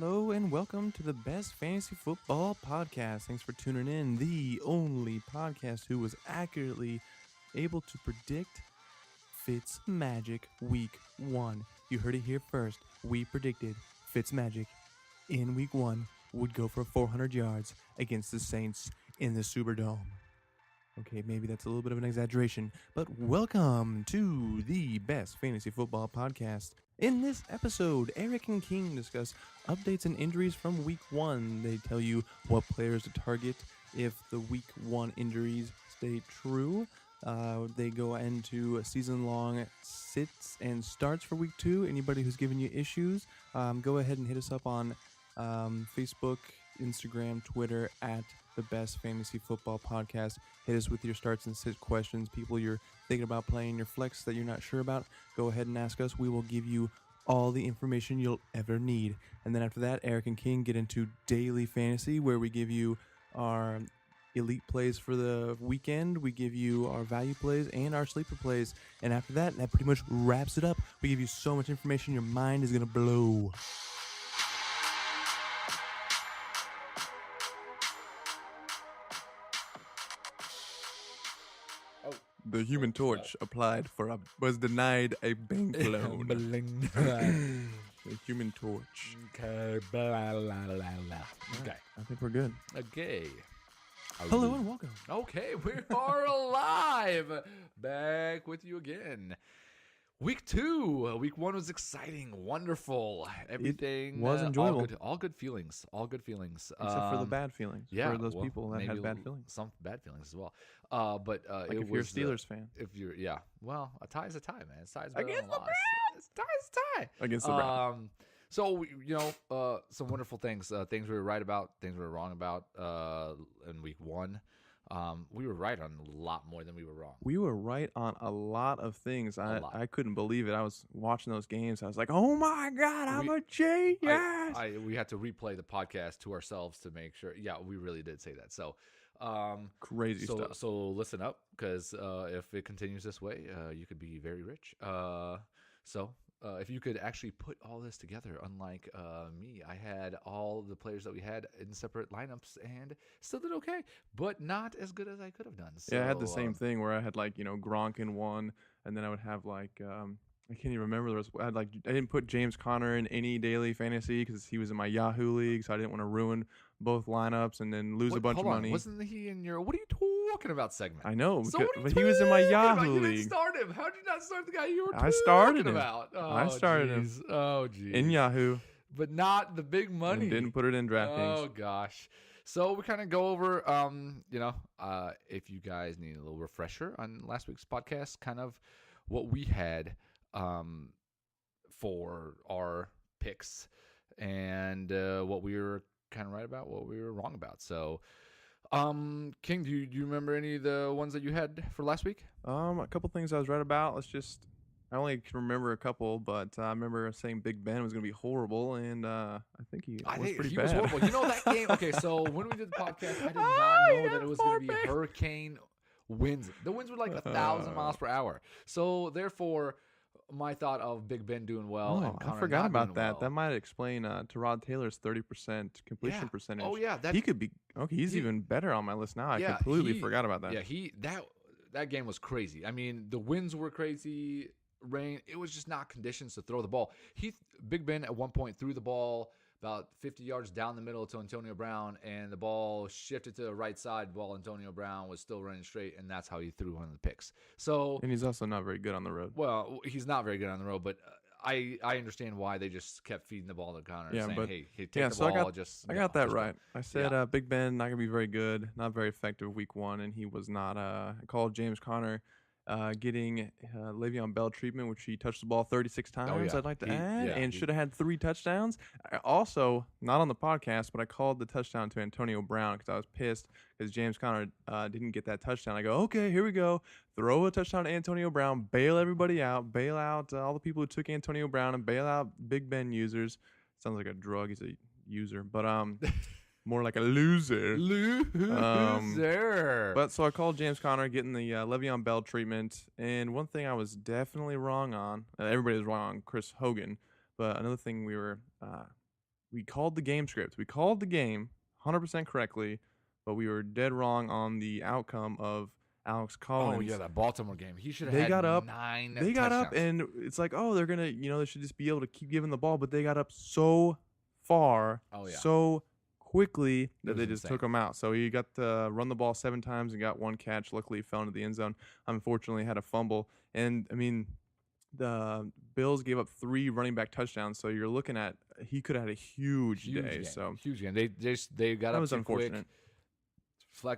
Hello and welcome to the Best Fantasy Football Podcast. Thanks for tuning in. The only podcast who was accurately able to predict Fitzmagic Week 1. You heard it here first. We predicted Fitzmagic in Week 1 would go for 400 yards against the Saints in the Superdome. Okay, maybe that's a little bit of an exaggeration, but welcome to the Best Fantasy Football Podcast. In this episode, Eric and King discuss updates and injuries from Week 1. They tell you what players to target if the Week 1 injuries stay true. They go into season-long sits and starts for Week 2. Anybody who's giving you issues, go ahead and hit us up on Facebook, Instagram, Twitter, at the Best Fantasy Football Podcast. Hit us with your starts and sit questions. People you're thinking about playing, your flex that you're not sure about, go ahead and ask us. We will give you all the information you'll ever need. And then after that, Eric and King get into daily fantasy, where we give you our elite plays for the weekend. We give you our value plays and our sleeper plays. And after that pretty much wraps it up. We give you so much information, your mind is going to blow. The Human Torch was denied a bank loan. The Human Torch. Okay. Okay, I think we're good. Okay. Hello and welcome. Okay, we are alive. Back with you again. Week 2. Week 1 was exciting, wonderful. Everything it was enjoyable. All good feelings. All good feelings. Except for the bad feelings. Yeah, for those people that had bad feelings. Some bad feelings as well. But like it if you're a was, Steelers fan. If you're, well, a tie is a tie, man. It's ties against the Browns. It's tie is a tie Against the Browns. So some wonderful things. Things we were right about. Things we were wrong about. In Week 1. We were right on a lot more than we were wrong. We were right on a lot of things. I couldn't believe it. I was watching those games. I was like, oh my God, I'm a genius. We had to replay the podcast to ourselves to make sure. Yeah, we really did say that. So crazy stuff. So listen up, because if it continues this way, you could be very rich. If you could actually put all this together, unlike me, I had all the players that we had in separate lineups and still did okay, but not as good as I could have done. So, yeah, I had the same thing where I had Gronk in one, and then I would have I can't even remember. I didn't put James Conner in any daily fantasy because he was in my Yahoo league, so I didn't want to ruin both lineups and then lose a bunch of money. Wasn't he in your? What are you talking about segment? I know, so but he was in my Yahoo league. You didn't start him. How did you not start the guy you were talking about? I started him. Oh, geez. In Yahoo, but not the big money. And didn't put it in DraftKings. Oh gosh. So we kind of go over, if you guys need a little refresher on last week's podcast, kind of what we had for our picks and what we were kind of right about, what we were wrong about. So, King, do you remember any of the ones that you had for last week? A couple things I was right about. I only can remember a couple, but I remember saying Big Ben was going to be horrible, and I think he was pretty bad. Was horrible. You know that game? Okay, so when we did the podcast, I did not know that it was going to be hurricane winds. The winds were like 1,000 miles per hour. So, therefore, my thought of Big Ben doing well and Connor I forgot about that. Well. That might explain Tyrod Taylor's 30% completion percentage. Oh, yeah. He could be – okay, he's even better on my list now. I completely forgot about that. Yeah, that game was crazy. I mean, the winds were crazy, rain. It was just not conditions to throw the ball. Big Ben at one point threw the ball about 50 yards down the middle to Antonio Brown, and the ball shifted to the right side while Antonio Brown was still running straight, and that's how he threw one of the picks. And he's also not very good on the road. Well, he's not very good on the road, but I understand why they just kept feeding the ball to Connor, saying, hey, take the ball. I got that right. I said Big Ben not going to be very good, not very effective week 1, and he was not. I called James Conner getting Le'Veon Bell treatment, which he touched the ball 36 times, I'd like to add, and should have had 3 touchdowns. I also, not on the podcast, but I called the touchdown to Antonio Brown because I was pissed because James Conner didn't get that touchdown. I go, okay, here we go. Throw a touchdown to Antonio Brown, bail everybody out, bail out all the people who took Antonio Brown, and bail out Big Ben users. Sounds like a drug. He's a user, but more like a loser. But so I called James Conner getting the Le'Veon Bell treatment. And one thing I was definitely wrong on, everybody was wrong on Chris Hogan. But another thing we we called the game script. We called the game 100% correctly, but we were dead wrong on the outcome of Alex Collins. Oh yeah, that Baltimore game. He should have They had got up. 9 They got up, touchdowns. and it's like, oh, they're gonna, they should just be able to keep giving the ball, but they got up so far, so quickly that they just took him out. So he got to run the ball 7 times and got 1 catch. Luckily, he fell into the end zone. Unfortunately, had a fumble, and I mean, the Bills gave up 3 running back touchdowns. So you're looking at he could have had a huge day. Game. So huge game. They got that up was too unfortunate. Quick.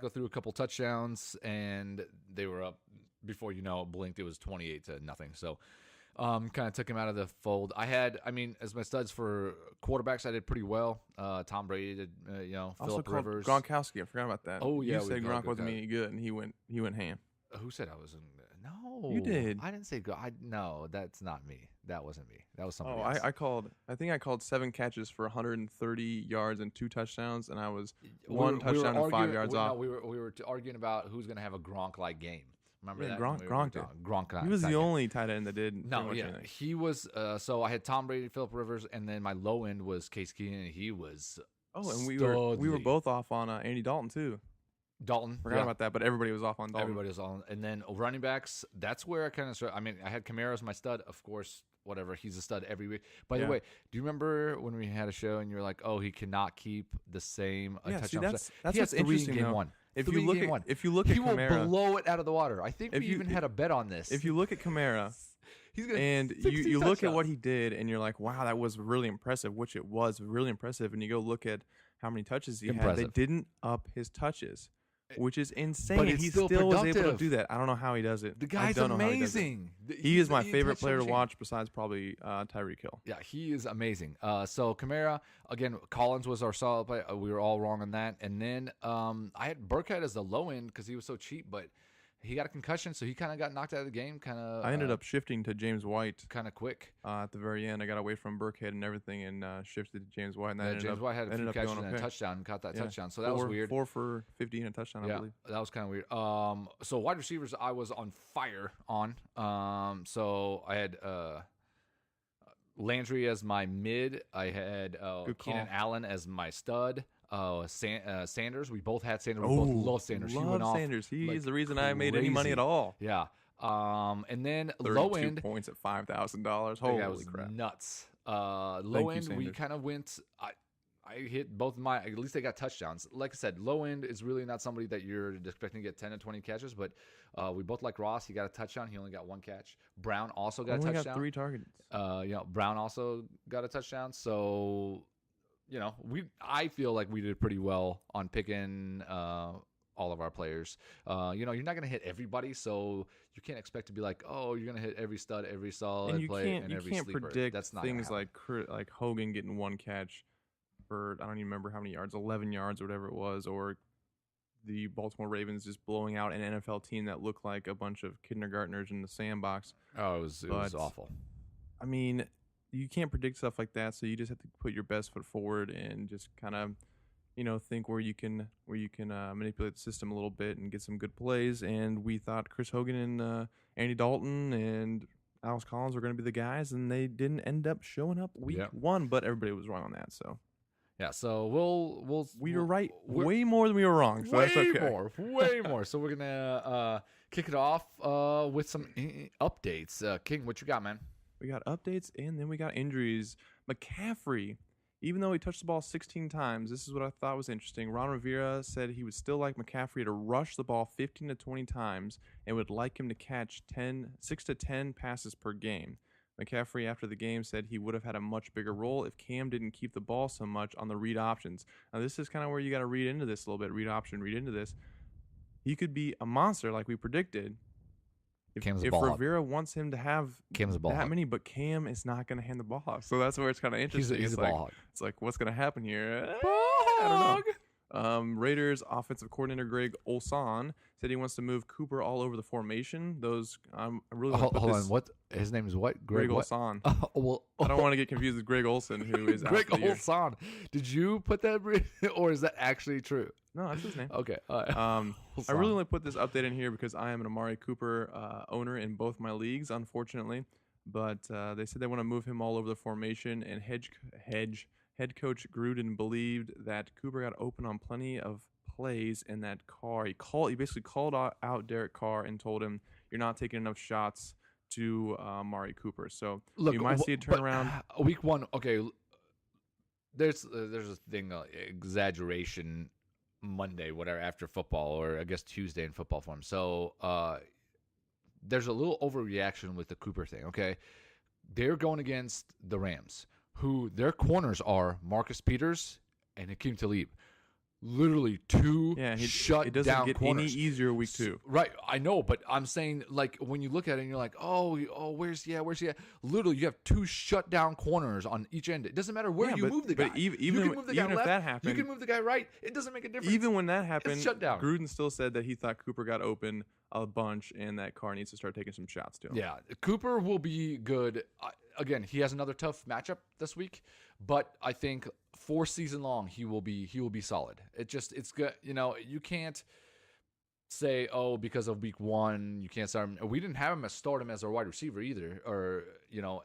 Flacco threw a couple touchdowns, and they were up before blinked. It was 28-0. So, kind of took him out of the fold. As my studs for quarterbacks, I did pretty well. Tom Brady did, Phillip Rivers, Gronkowski. I forgot about that. Oh yeah, you said Gronk wasn't any good, and he went ham. Who said I was in? No, you did. I didn't say go. No, that's not me. That wasn't me. That was somebody else. I I think I called 7 catches for 130 yards and 2 touchdowns, and I was 1 touchdown and 5 yards off. No, we were arguing about who's going to have a Gronk-like game. Remember that? Gronk did. Gronk. He was the only tight end that did. No, yeah, anything. He was. So I had Tom Brady, Phillip Rivers, and then my low end was Case Keenum. And he was. Oh, and we were both off on Andy Dalton too. Dalton. Forgot about that, but everybody was off on Dalton. Everybody was on. And then running backs, that's where I kind of I had Kamara as my stud, of course, whatever. He's a stud every week. By the way, do you remember when we had a show and you were like, oh, he cannot keep the same touchdown? That's what's interesting. Game 1. If you look at he Kamara, will blow it out of the water. I think we even had a bet on this. If you look at Kamara, and you look at what he did, and you're like, wow, that was really impressive, which it was really impressive. And you go look at how many touches he had. They didn't up his touches, which is insane. But he still was able to do that. I don't know how he does it. The guy's amazing. He is my favorite player to watch besides probably Tyreek Hill. Yeah, he is amazing. So Kamara, again, Collins was our solid play. We were all wrong on that. And then I had Burkhead as the low end because he was so cheap, but he got a concussion, so he kind of got knocked out of the game. I ended up shifting to James White kind of quick at the very end. I got away from Burkhead and everything and shifted to James White. And James White had a few catches and a touchdown, caught that touchdown. So that was weird. 4 for 50 and a touchdown, I believe. That was kind of weird. So wide receivers, I was on fire on. So I had Landry as my mid. I had Keenan Allen as my stud. Sanders. We both had Sanders. We both love Sanders. Sanders. He's the reason I made any money at all. Yeah. And then 32 low end points at $5,000. Holy crap! Nuts. Low end, we kind of went. I hit both of my. At least they got touchdowns. Like I said, low end is really not somebody that you're expecting to get 10 to 20 catches. But we both like Ross. He got a touchdown. He only got 1 catch. Brown also got a touchdown. Got 3 targets. Brown also got a touchdown. So. I feel like we did pretty well on picking all of our players. You're not going to hit everybody, so you can't expect to be like, oh, you're going to hit every stud, every solid play, and every sleeper. You can't predict That's not things like Hogan getting 1 catch for, I don't even remember how many yards, 11 yards or whatever it was, or the Baltimore Ravens just blowing out an NFL team that looked like a bunch of kindergartners in the sandbox. Oh, it was awful. I mean, you can't predict stuff like that, so you just have to put your best foot forward and just kind of, think where you can manipulate the system a little bit and get some good plays. And we thought Chris Hogan and Andy Dalton and Alex Collins were going to be the guys, and they didn't end up showing up week 1, but everybody was wrong on that. So yeah, so we were right way more than we were wrong. So that's okay. Way more. So we're gonna kick it off with some updates. King, what you got, man? We got updates, and then we got injuries. McCaffrey, even though he touched the ball 16 times, this is what I thought was interesting. Ron Rivera said he would still like McCaffrey to rush the ball 15 to 20 times and would like him to catch 6 to 10 passes per game. McCaffrey, after the game, said he would have had a much bigger role if Cam didn't keep the ball so much on the read options. Now, this is kind of where you got to read into this a little bit. Read into this. He could be a monster like we predicted. If Rivera wants him to have that many, but Cam is not going to hand the ball off. So that's where it's kind of interesting. He's a ball hog. It's like, what's going to happen here? Ball hog. Raiders offensive coordinator Greg Olson said he wants to move Cooper all over the formation. I really hold on. What his name is? What Greg Olson? I don't want to get confused with Greg Olson, who is Greg Olson. Did you put that, or is that actually true? No, that's his name. Okay. I really only put this update in here because I am an Amari Cooper owner in both my leagues, unfortunately. But they said they want to move him all over the formation and hedge Head coach Gruden believed that Cooper got open on plenty of plays in that car. He basically called out Derek Carr and told him, "You're not taking enough shots to Amari Cooper." So Look, you might see a turnaround. Week 1, okay. There's a thing, exaggeration Monday, whatever, after football, or I guess Tuesday in football form. So there's a little overreaction with the Cooper thing, okay? They're going against the Rams, who their corners are Marcus Peters and Hakeem Talib. Literally two shut it doesn't down get corners. any easier week 2. Right, I know, but I'm saying, like, when you look at it and you're like, oh, where's he at? Literally, you have 2 shut down corners on each end. It doesn't matter where you move the guy. But even you can move the guy if left, that happened, you can move the guy right. It doesn't make a difference. Even when that happened, it's shut down. Gruden still said that he thought Cooper got open a bunch and that Carr needs to start taking some shots to him. Yeah, Cooper will be good. Again, he has another tough matchup this week, but I think for season long he will be solid. It's good. You can't say, oh, because of week 1 you can't start him. We didn't have him start him as our wide receiver either, or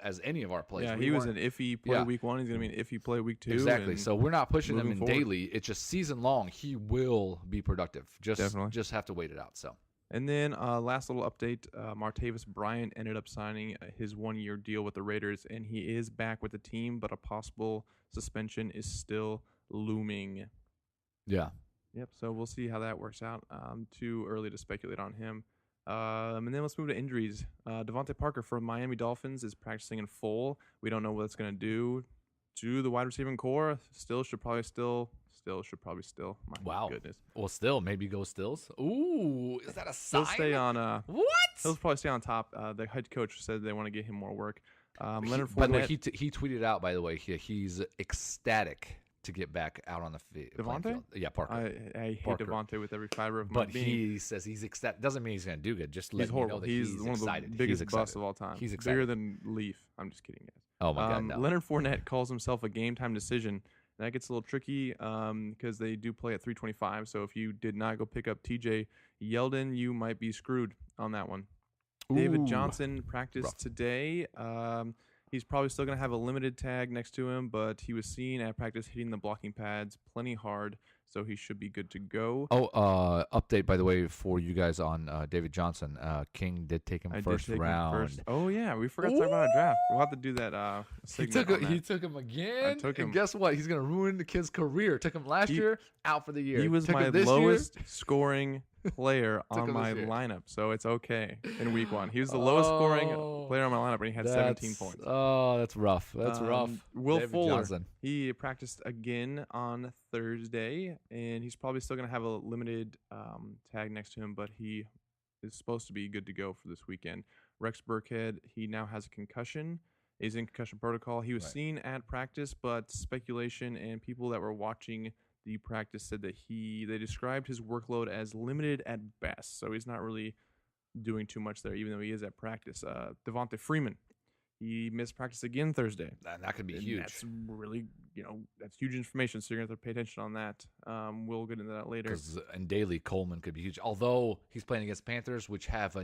as any of our plays. Yeah, he was an iffy play week 1. He's going to be an iffy play week 2. Exactly. So we're not pushing him in forward. daily. It's just season long. He will be productive. Just have to wait it out. So. And then last little update, Martavis Bryant ended up signing his 1-year deal with the Raiders, and he is back with the team, but a possible suspension is still looming. Yeah. Yep, so we'll see how that works out. Too early to speculate on him. And then let's move to injuries. Devontae Parker for Miami Dolphins is practicing in full. We don't know what it's going to do to the wide receiving core. Still should probably still. My goodness. Well, still, maybe go Stills. Ooh, is that a sign? He'll stay on. What? He'll probably stay on top. The head coach said they want to get him more work. Leonard Fournette. By the way, he tweeted out, by the way, he's ecstatic to get back out on the field. Devontae? Yeah, Parker. I hate Devontae with every fiber of my being. But he says he's ecstatic. Doesn't mean he's going to do good. Just let he's horrible. know that he's one excited. of the biggest busts of all time. He's excited. Bigger than Leaf. I'm just kidding, guys. Oh, my God, no. Leonard Fournette calls himself a game-time decision. That gets a little tricky because they do play at 3:25. So if you did not go pick up TJ Yeldon, you might be screwed on that one. Ooh, David Johnson practiced today. He's probably still going to have a limited tag next to him, but he was seen at practice hitting the blocking pads plenty hard, so he should be good to go. Oh, update, by the way, for you guys on David Johnson. King did take him first round. Oh, yeah. We forgot to talk about a draft. We'll have to do that. He took him again. And guess what? He's going to ruin the kid's career. Took him last year, out for the year. He was my lowest scoring player on my lineup, so it's okay in week 1. He was the lowest scoring player on my lineup, and he had 17 points. Oh, that's rough. That's rough. Will David Fuller, Johnson. He practiced again on Thursday, and he's probably still going to have a limited tag next to him, but he is supposed to be good to go for this weekend. Rex Burkhead, he now has a concussion. He's in concussion protocol. He was seen at practice, but speculation and people that were watching the practice said that they described his workload as limited at best, so he's not really doing too much there, even though he is at practice. Devonta Freeman, he missed practice again Thursday. That could be huge. That's really, that's huge information, so you're going to have to pay attention on that. We'll get into that later. And Daily Coleman could be huge, although he's playing against Panthers, which have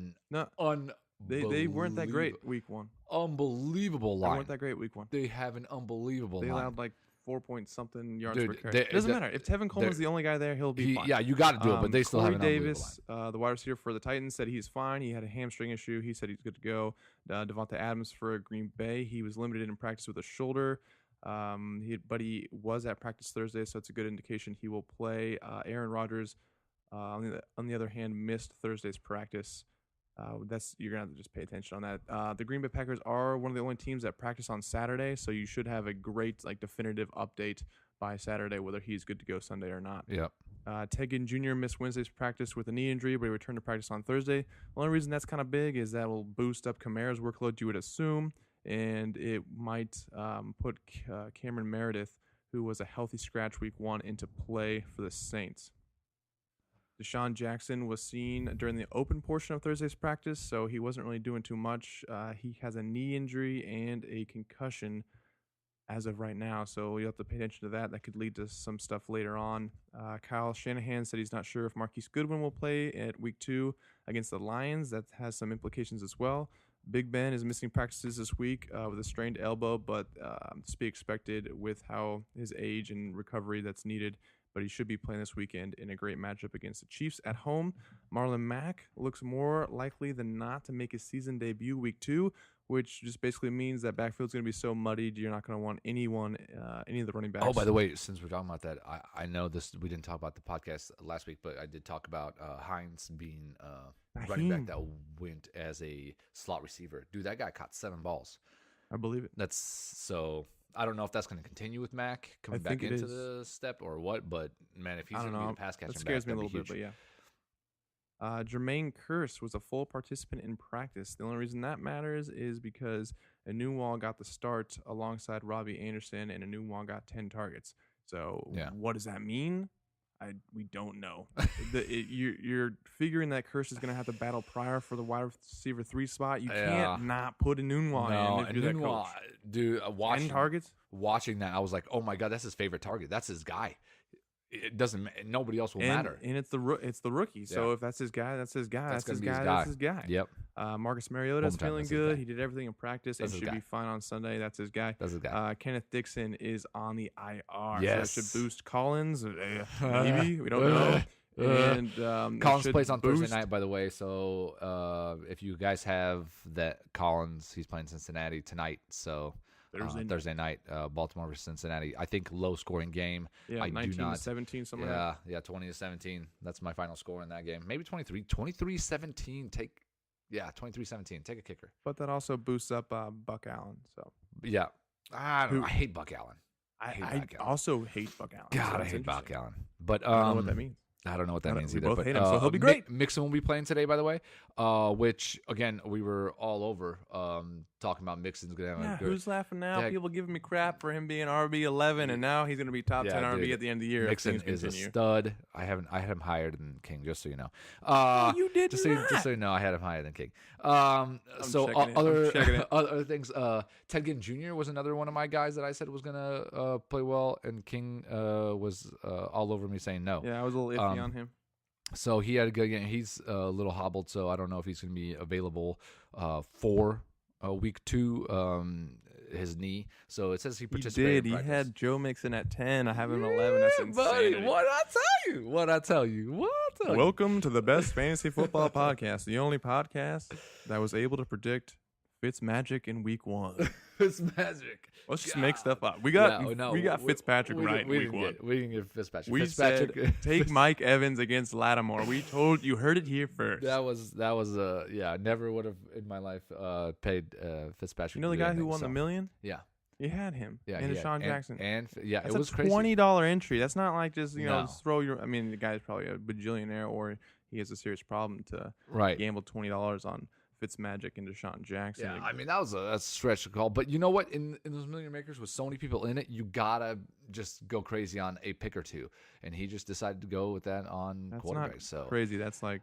they weren't that great week 1. Unbelievable line. They weren't that great week 1. They have an unbelievable line. They allowed like 4-point-something yards per carry. It doesn't matter. If Tevin Coleman's the only guy there, he'll be fine. Yeah, you got to do it, but they still have an Davis, the wide receiver for the Titans, said he's fine. He had a hamstring issue. He said he's good to go. Devonta Adams for Green Bay, he was limited in practice with a shoulder. But he was at practice Thursday, so it's a good indication he will play. Aaron Rodgers, on the other hand, missed Thursday's practice. You're gonna have to just pay attention on that. The Green Bay Packers are one of the only teams that practice on Saturday, so you should have a great definitive update by Saturday whether he's good to go Sunday or not. Yep. Ted Ginn Jr. missed Wednesday's practice with a knee injury, but he returned to practice on Thursday. The only reason that's kind of big is that will boost up Kamara's workload, you would assume, and it might put Cameron Meredith, who was a healthy scratch week 1, into play for the Saints. Deshaun Jackson was seen during the open portion of Thursday's practice, so he wasn't really doing too much. He has a knee injury and a concussion as of right now, so you'll have to pay attention to that. That could lead to some stuff later on. Kyle Shanahan said he's not sure if Marquise Goodwin will play at week 2 against the Lions. That has some implications as well. Big Ben is missing practices this week with a strained elbow, but it's to be expected with how his age and recovery that's needed. But he should be playing this weekend in a great matchup against the Chiefs at home. Marlon Mack looks more likely than not to make his season debut week 2, which just basically means that backfield's going to be so muddied, you're not going to want any of the running backs. Oh, by the way, since we're talking about that, I know this. We didn't talk about the podcast last week, but I did talk about Hines being running back that went as a slot receiver. Dude, that guy caught 7 balls. I believe it. That's so. I don't know if that's going to continue with Mack coming back into the step or what, but man, if he's going to be the pass catcher, that scares me a little bit. But yeah. Jermaine Kearse was a full participant in practice. The only reason that matters is because Anunwall got the start alongside Robbie Anderson, and Anunwall got 10 targets. So what does that mean? We don't know. You're figuring that Kearse is going to have to battle Pryor for the wide receiver 3 spot. You can't not put Anunwall in if you're that coach. Dude, 10 targets? Watching that, I was like, oh my God, that's his favorite target. That's his guy. It doesn't. Nobody else will matter. And it's the rookie. So if that's his guy, that's his guy. That's his guy. That's his guy. Yep. Marcus Mariota's feeling good. He did everything in practice and should be fine on Sunday. That's his guy. That's his guy. Kenneth Dixon is on the IR. Yes. So that should boost Collins. Maybe. We don't know. And Collins plays on Thursday night, by the way. So if you guys have that Collins, he's playing Cincinnati tonight. So Thursday night, Baltimore versus Cincinnati. I think low scoring game. Yeah, 19-17, something like that. Yeah, 20-17. That's my final score in that game. Maybe 23. 23-17. 23-17. Take a kicker. But that also boosts up Buck Allen. So yeah, I hate Buck Allen. I also hate Buck Allen. God, I hate Buck Allen. But I don't know what that means. I don't know what that means either. We both hate him, so he'll be great. Mixon will be playing today, by the way, which, again, we were all over talking about Mixon's going to have a good... Who's laughing now? Yeah. People giving me crap for him being RB11, and now he's going to be top 10 RB at the end of the year. Mixon is a stud. I had him higher than King, just so you know. You did just not. Just so you know, I had him higher than King. Other things, Ted Ginn Jr. was another one of my guys that I said was going to play well, and King was all over me saying no. Yeah, I was a little iffy on him. So he had a good game. He's a little hobbled, so I don't know if he's going to be available for week 2. His knee. So it says he participated. He had Joe Mixon at 10. I have him at 11. That's insane. What I tell you? Welcome to the Best Fantasy Football Podcast, the only podcast that was able to predict Fitzmagic in week 1. Fitzmagic. Let's just make stuff up. We got Fitzpatrick right in week 1. We can get Fitzpatrick. We said take Mike Evans against Lattimore. We told you, heard it here first. That was never would have in my life paid Fitzpatrick. You know the guy who won the $1 million? Yeah. You had him. Yeah. And Deshaun Jackson. And it was crazy. $20 entry. That's not like just, just throw your, the guy's probably a bajillionaire or he has a serious problem to gamble $20 on Fitzmagic and Deshaun Jackson. Yeah, that was a stretch call. But you know what? In those Million Makers with so many people in it, you gotta just go crazy on a pick or two. And he just decided to go with that on quarterback. That's not crazy. That's like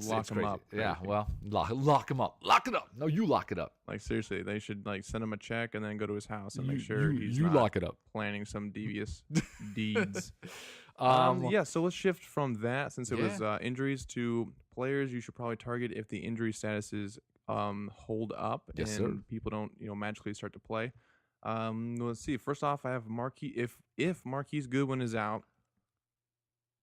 lock him up. Crazy. Yeah, well, lock him up. Lock it up. No, you lock it up. Like seriously, they should send him a check and then go to his house and make sure he's not lock it up. Planning some devious deeds. So let's shift from that since it was injuries to players you should probably target if the injury statuses hold up and people don't magically start to play. Let's see. First off, I have if Marquise Goodwin is out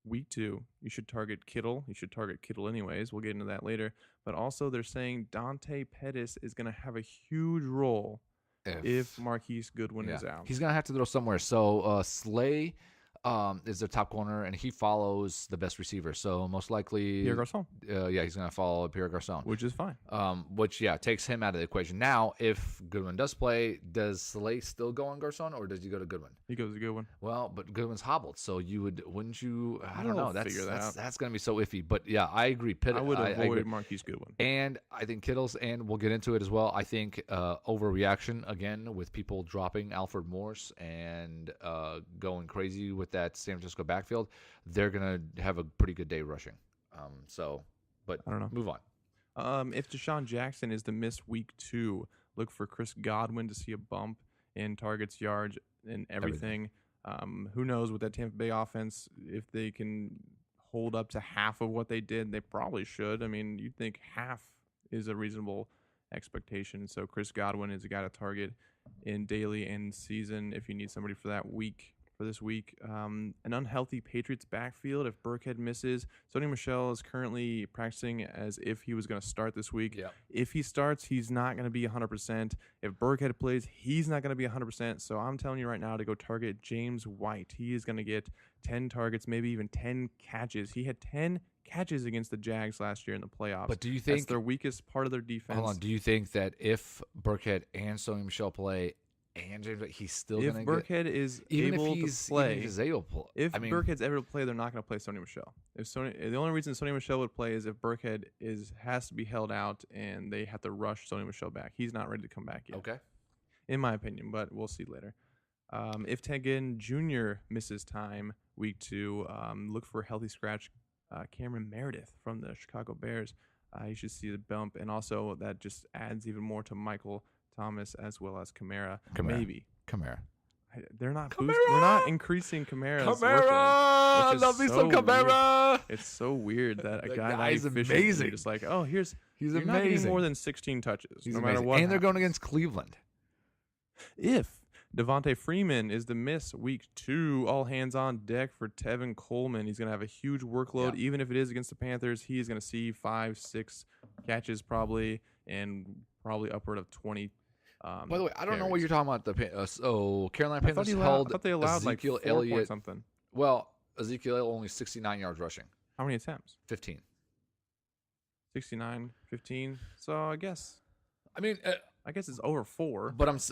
week 2, you should target Kittle. You should target Kittle anyways. We'll get into that later. But also they're saying Dante Pettis is going to have a huge role if Marquise Goodwin is out. He's going to have to throw somewhere. So Slay is their top corner, and he follows the best receiver. So most likely Pierre Garçon. He's going to follow Pierre Garçon. Which is fine. Which takes him out of the equation. Now, if Goodwin does play, does Slay still go on Garçon, or does he go to Goodwin? He goes to Goodwin. Well, but Goodwin's hobbled, so wouldn't you? I don't know. That's going to be so iffy. But yeah, I agree. I would avoid Marquise Goodwin. And I think Kittle's, and we'll get into it as well. I think overreaction again with people dropping Alfred Morse and going crazy with that San Francisco backfield. They're going to have a pretty good day rushing. But I don't know. Move on. If Deshaun Jackson is to miss week 2, look for Chris Godwin to see a bump in targets, yards, and everything. Who knows with that Tampa Bay offense, if they can hold up to half of what they did, they probably should. You'd think half is a reasonable expectation. So Chris Godwin is a guy to target in daily and season if you need somebody for this week. An unhealthy Patriots backfield. If Burkhead misses, Sony Michel is currently practicing as if he was going to start this week. Yeah. If he starts, he's not going to be 100%. If Burkhead plays, he's not going to be 100%. So I'm telling you right now to go target James White. He is going to get 10 targets, maybe even 10 catches. He had 10 catches against the Jags last year in the playoffs. But do you think that's their weakest part of their defense? Hold on. Do you think that if Burkhead and Sony Michel play, and James, he's still going to get... If Burkhead is able to play... If Burkhead's able to play, they're not going to play Sony Michel. The only reason Sony Michel would play is if Burkhead has to be held out and they have to rush Sony Michel back. He's not ready to come back yet. Okay. In my opinion, but we'll see later. If Ted Ginn Jr. misses time week 2, look for a healthy scratch Cameron Meredith from the Chicago Bears. You should see the bump, and also that just adds even more to Michael Thomas as well as Kamara. Maybe Kamara. They're not boosting. They're not increasing Kamara's Kamara. I love me some Kamara. It's so weird that a guy is amazing. Just like, oh, he's amazing. Not getting more than 16 touches, He's no amazing. matter what. And they're going against Cleveland. If Devontae Freeman is to miss week 2, all hands on deck for Tevin Coleman. He's going to have a huge workload. Even if it is against the Panthers, he is going to see 5-6 catches probably, and probably upward of 20. By the way, I don't know what you're talking about. So Carolina Panthers I held thought they allowed Ezekiel like 4 Elliott point something. Well, Ezekiel Elliott only 69 yards rushing. How many attempts? 15. 69, 15. So I guess it's over 4. But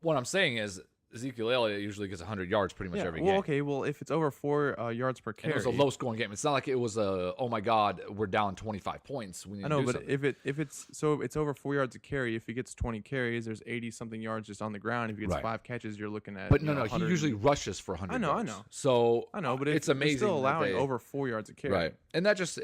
what I'm saying is Ezekiel Elliott usually gets 100 yards pretty much every game. Okay. Well, if it's over 4 yards per carry, and it was a low scoring game. It's not like it was oh my God, we're down 25 points. We need I know, to do but something. if it's over 4 yards a carry. If he gets 20 carries, there's 80 something yards just on the ground. If he gets 5 catches, you're looking at. But no, he usually rushes for 100. I know. So I know, but it's amazing. Still allowing over 4 yards a carry, right? And that just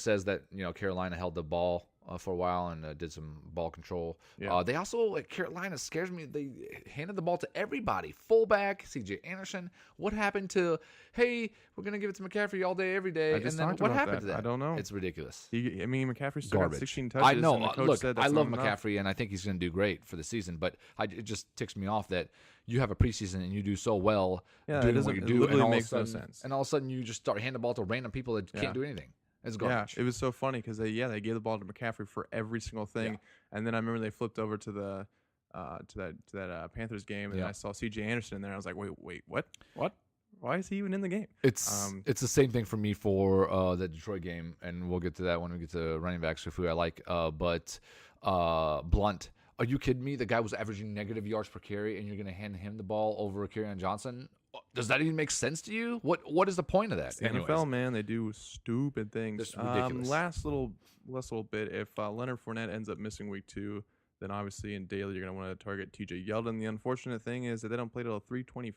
says that Carolina held the ball for a while and did some ball control. Yeah. They also, Carolina scares me. They handed the ball to everybody. Fullback, C.J. Anderson. What happened to, hey, we're going to give it to McCaffrey all day, every day. And then what happened to that? I don't know. It's ridiculous. McCaffrey still got 16 touches. I know. And the coach Look, said I love not McCaffrey, enough. and I think he's going to do great for the season. But it just ticks me off that you have a preseason and you do so well doing what you do. It makes no sense. And all of a sudden you just start handing the ball to random people that can't do anything. It's garbage. Yeah, it was so funny because they gave the ball to McCaffrey for every single thing, and then I remember they flipped over to the that Panthers game, and I saw C.J. Anderson in there. I was like, wait, what? Why is he even in the game? It's the same thing for me for the Detroit game, and we'll get to that when we get to running backs, who I like. But Blunt, are you kidding me? The guy was averaging negative yards per carry, and you're going to hand him the ball over Kerryon Johnson? Does that even make sense to you? What is the point of that? It's the NFL, man, they do stupid things. It's ridiculous. Last little bit. If Leonard Fournette ends up missing week 2, then obviously in daily you're going to want to target TJ Yeldon. The unfortunate thing is that they don't play till 3:25,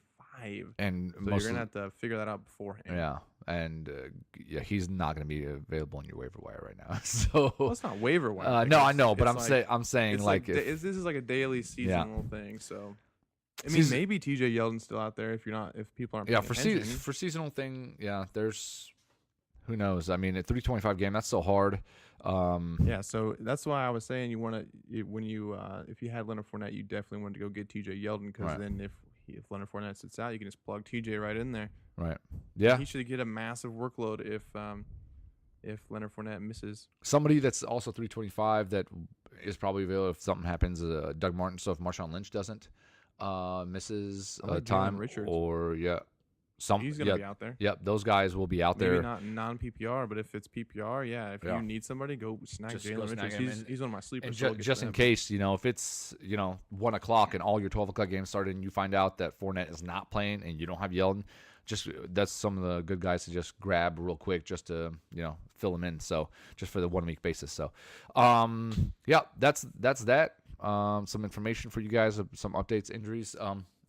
and so you're going to have to figure that out beforehand. Yeah, and he's not going to be available in your waiver wire right now. So it's not waiver wire. No, I know, but I'm saying this is like a daily seasonal thing. So. I mean, maybe TJ Yeldon's still out there if people aren't paying attention. For seasonal thing, there's who knows. I mean, at 325 game, that's so hard. So that's why I was saying if you had Leonard Fournette, you definitely wanted to go get TJ Yeldon because then if Leonard Fournette sits out, you can just plug TJ right in there. Right. Yeah. He should get a massive workload if Leonard Fournette misses. Somebody that's also 325 that is probably available if something happens. Doug Martin. So if Marshawn Lynch doesn't. Misses time Richards. Or he's gonna be out there. Yep, those guys will be out there. Maybe not non-PPR, but if it's PPR, if you need somebody, go snag Jalen Richards. He's one of my sleepers. Just in case, if it's 1 o'clock and all your 12 o'clock games started, and you find out that Fournette is not playing and you don't have Yeldon, that's some of the good guys to just grab real quick just to fill them in. So just for the 1 week basis. So that's that. Some information for you guys, some updates, injuries.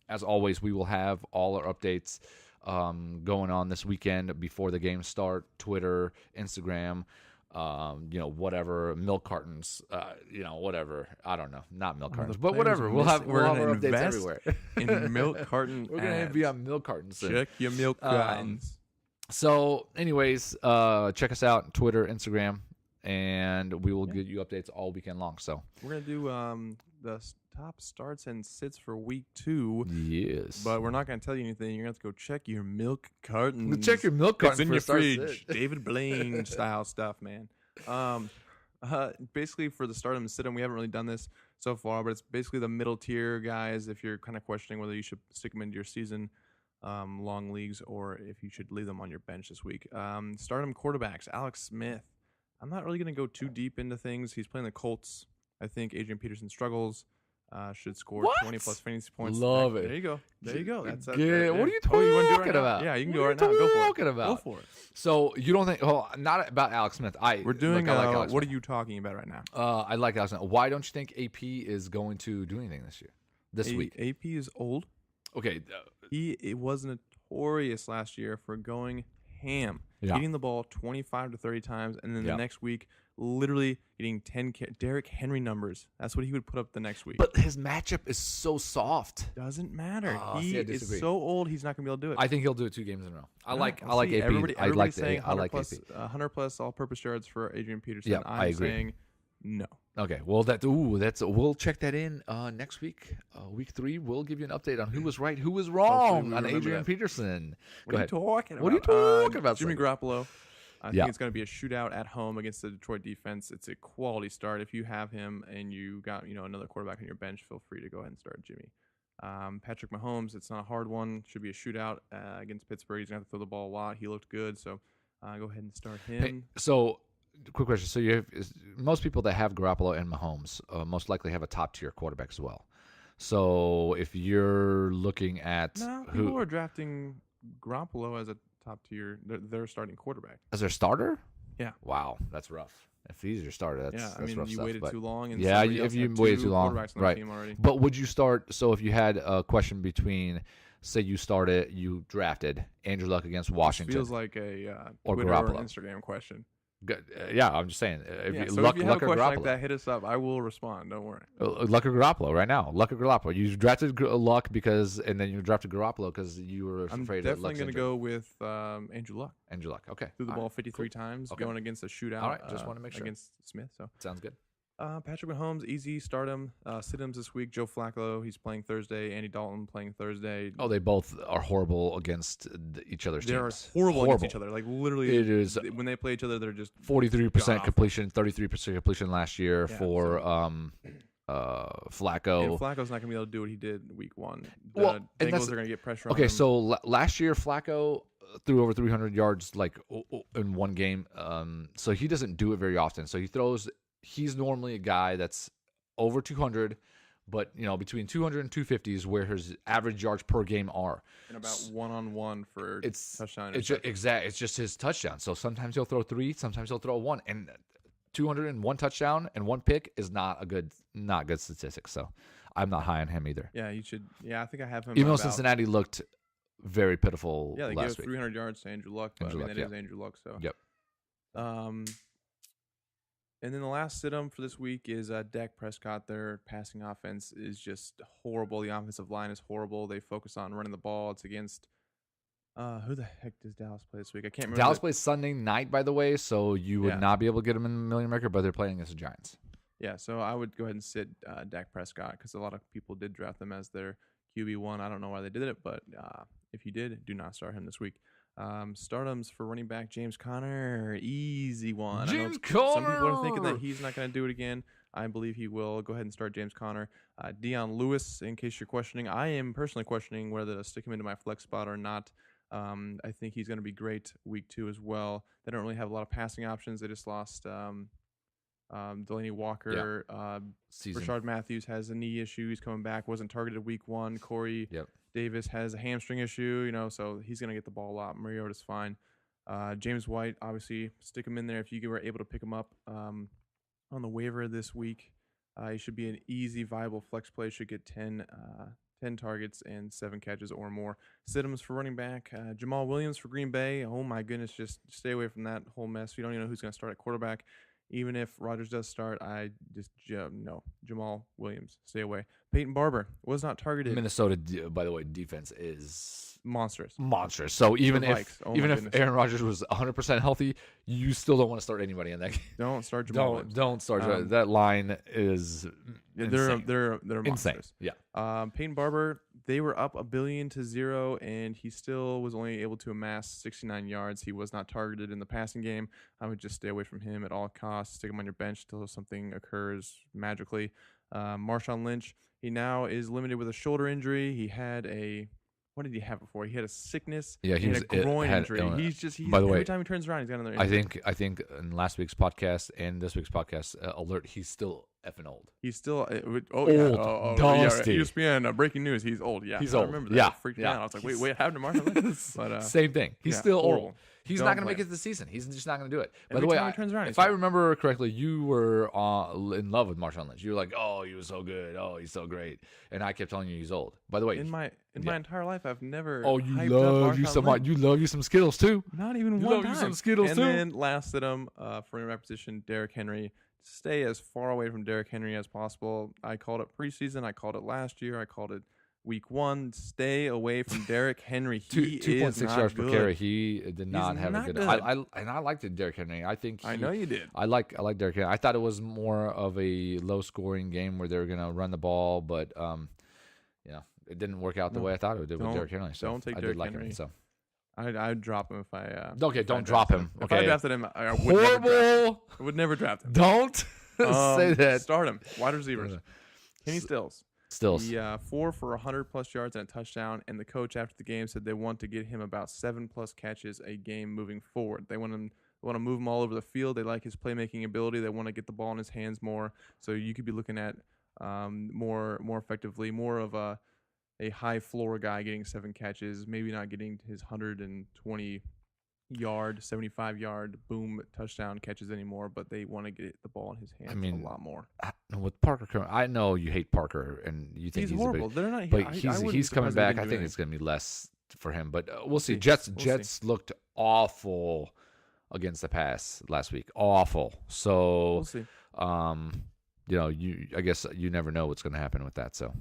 As always, we will have all our updates going on this weekend before the games start. Twitter, Instagram, whatever, milk cartons, whatever. I don't know, not milk cartons, but whatever. We'll have our updates everywhere. In milk carton, we're gonna be on milk cartons soon. Check your milk cartons. So, anyways, check us out on Twitter, Instagram. and we will give you updates all weekend long. So we're gonna do the top starts and sits for week 2. Yes, but we're not gonna tell you anything. You're gonna have to go check your milk carton. check your milk carton. It's in your fridge. Sit. David Blaine style stuff, man. Basically for the start and sit 'em, we haven't really done this so far, but it's basically the middle tier guys. If you're kind of questioning whether you should stick them into your season long leagues or if you should leave them on your bench this week. Stardom quarterbacks, Alex Smith. I'm not really going to go too deep into things. He's playing the Colts. I think Adrian Peterson struggles. Should score 20 plus fantasy points. Love it. There you go. There you go. That's what are you talking about? Yeah, you can go right now. Go for it. About? Go for it. So you don't think? Oh, not about Alex Smith. We're doing. Look, I like Alex what Smith. are you talking about right now? I like Alex Smith. Why don't you think AP is going to do anything this week? AP is old. Okay. He was notorious last year for going ham, hitting the ball 25 to 30 times, and then the next week, literally getting 10 Derrick Henry numbers. That's what he would put up the next week. But his matchup is so soft. Doesn't matter. He is so old. He's not going to be able to do it. I think he'll do it 2 games in a row. I like AP. Everybody's saying I like 100 plus all-purpose yards for Adrian Peterson. Yeah, I agree. Saying no. Okay, well we'll check that in next week, week 3. We'll give you an update on who was right, who was wrong on Adrian Peterson. What are you talking about? What are you talking about? Jimmy Garoppolo. I think it's going to be a shootout at home against the Detroit defense. It's a quality start. If you have him and you got another quarterback on your bench, feel free to go ahead and start Jimmy. Patrick Mahomes, it's not a hard one. Should be a shootout against Pittsburgh. He's going to have to throw the ball a lot. He looked good, so go ahead and start him. Hey, so quick question. So most people that have Garoppolo and Mahomes most likely have a top-tier quarterback as well. So if you're looking at people are drafting Garoppolo as a top tier, their starting quarterback as their starter. Yeah. Wow, that's rough. If he's your starter, that's rough you stuff, waited too long. And if you waited too long, right? But would you start? So if you had a question between, say, you drafted Andrew Luck against Washington, feels like a or Twitter Garoppolo. or Instagram question. Yeah, I'm just saying. If you have a question like that, hit us up. I will respond. Don't worry. Luck or Garoppolo right now. Luck or Garoppolo. You drafted Luck and then you drafted Garoppolo because you were afraid of Luck's injury. I'm definitely going to go with Andrew Luck. Andrew Luck. Okay. Threw the ball 53 times, going against a shootout. All right. Just want to make sure against Smith. So sounds good. Patrick Mahomes, easy stardom. Sit-ems this week. Joe Flacco, he's playing Thursday. Andy Dalton playing Thursday. Oh, they both are horrible against each other's teams. They're horrible against each other. Like literally, it is when they play each other, they're just 43% completion, 33% completion last year for Flacco. And Flacco's not going to be able to do what he did week 1. The Bengals are going to get pressure on him. Okay, so last year Flacco threw over 300 yards in one game. So he doesn't do it very often. So he's normally a guy that's over 200, but between 200 and 250 is where his average yards per game are. And about one-on-one for touchdown. It's just his touchdown. So sometimes he'll throw 3, sometimes he'll throw 1, and 201 touchdown and 1 pick is not good statistics. So I'm not high on him either. Yeah, you should. Yeah, I think I have him. Even though Cincinnati looked very pitiful. Yeah, they last gave week. 300 yards to Andrew Luck, but that is Andrew Luck. So yep. And then the last sit-em for this week is Dak Prescott. Their passing offense is just horrible. The offensive line is horrible. They focus on running the ball. It's against who the heck does Dallas play this week? I can't remember. Dallas plays Sunday night, by the way, so you would not be able to get them in the million maker, but they're playing against the Giants. Yeah, so I would go ahead and sit Dak Prescott because a lot of people did draft them as their QB1. I don't know why they did it, but if you did, do not start him this week. Stardoms for running back James Conner, easy one. James Conner. Some people are thinking that he's not going to do it again. I believe he will. Go ahead and start James Conner. Deion Lewis, in case you're questioning, I am personally questioning whether to stick him into my flex spot or not. I think he's going to be great week 2 as well. They don't really have a lot of passing options. They just lost Delaney Walker. Rashard Matthews has a knee issue. He's coming back. Wasn't targeted week 1. Corey Davis has a hamstring issue, so he's going to get the ball a lot. Mariota's fine. James White, obviously, stick him in there if you were able to pick him up on the waiver this week. He should be an easy, viable flex play. Should get 10 targets and 7 catches or more. Sit-ems for running back. Jamal Williams for Green Bay. Oh, my goodness, just stay away from that whole mess. We don't even know who's going to start at quarterback. Even if Rodgers does start, I just no. Jamal Williams, stay away. Peyton Barber was not targeted. Minnesota, by the way, defense is Monstrous. So even Vikes. if Aaron Rodgers was 100% healthy, you still don't want to start anybody in that game. Don't start Jamal Williams. Don't start. That line is insane. They're insane. monstrous. Yeah. Peyton Barber, they were up $1 billion to 0, and he still was only able to amass 69 yards. He was not targeted in the passing game. I would just stay away from him at all costs. Stick him on your bench until something occurs magically. Marshawn Lynch, he now is limited with a shoulder injury. He had what did he have before? He had a sickness. Yeah, he had a groin injury. By the way, every time he turns around, he's got another injury. I think in last week's podcast and this week's podcast alert, he's still effing old. He's still old, dusty. Yeah, ESPN breaking news. He's old. Yeah, he's old. I remember that. Yeah, it freaked me out. I was like, wait, what happened to Marshawn Lynch? But same thing. He's still horrible. old. He's not going to make it this season. He's just not going to do it. By Every the way, time he turns around, if I remember correctly, you were in love with Marshawn Lynch. You were like, "Oh, he was so good. Oh, he's so great." And I kept telling you he's old. By the way, in my entire life, I've never. Oh, you love you some. You love you some Skittles too. Not even you one love time. You some Skittles and too. And then last at him for in position, Derrick Henry. Stay as far away from Derrick Henry as possible. I called it preseason. I called it last year. I called it week 1. Stay away from Derrick Henry. He 2.6 yards per carry. He did not have a good. good. I liked it, Derrick Henry. I know you did. I like Derrick Henry. I thought it was more of a low scoring game where they were going to run the ball, but it didn't work out the way I thought it would with Derrick Henry. So don't take I Derrick did like Henry. him. So I'd drop him if I. Okay, don't drop him. If Okay, I drafted him, I would never draft him. I would never draft him. Don't say that. Start him. Wide receivers. Kenny Stills. He 4 for 100+ yards and a touchdown, and the coach after the game said they want to get him about 7+ catches a game moving forward. They want to move him all over the field. They like his playmaking ability. They want to get the ball in his hands more. So you could be looking at more effectively, more of a high floor guy getting 7 catches, maybe not getting his 120 yard, 75-yard boom touchdown catches anymore, but they want to get the ball in his hands a lot more. With Parker, I know you hate Parker and you think he's horrible. They're not, but he's coming back. I think it's going to be less for him, but we'll see. Jets looked awful against the pass last week. Awful. So we'll see. I guess you never know what's going to happen with that. So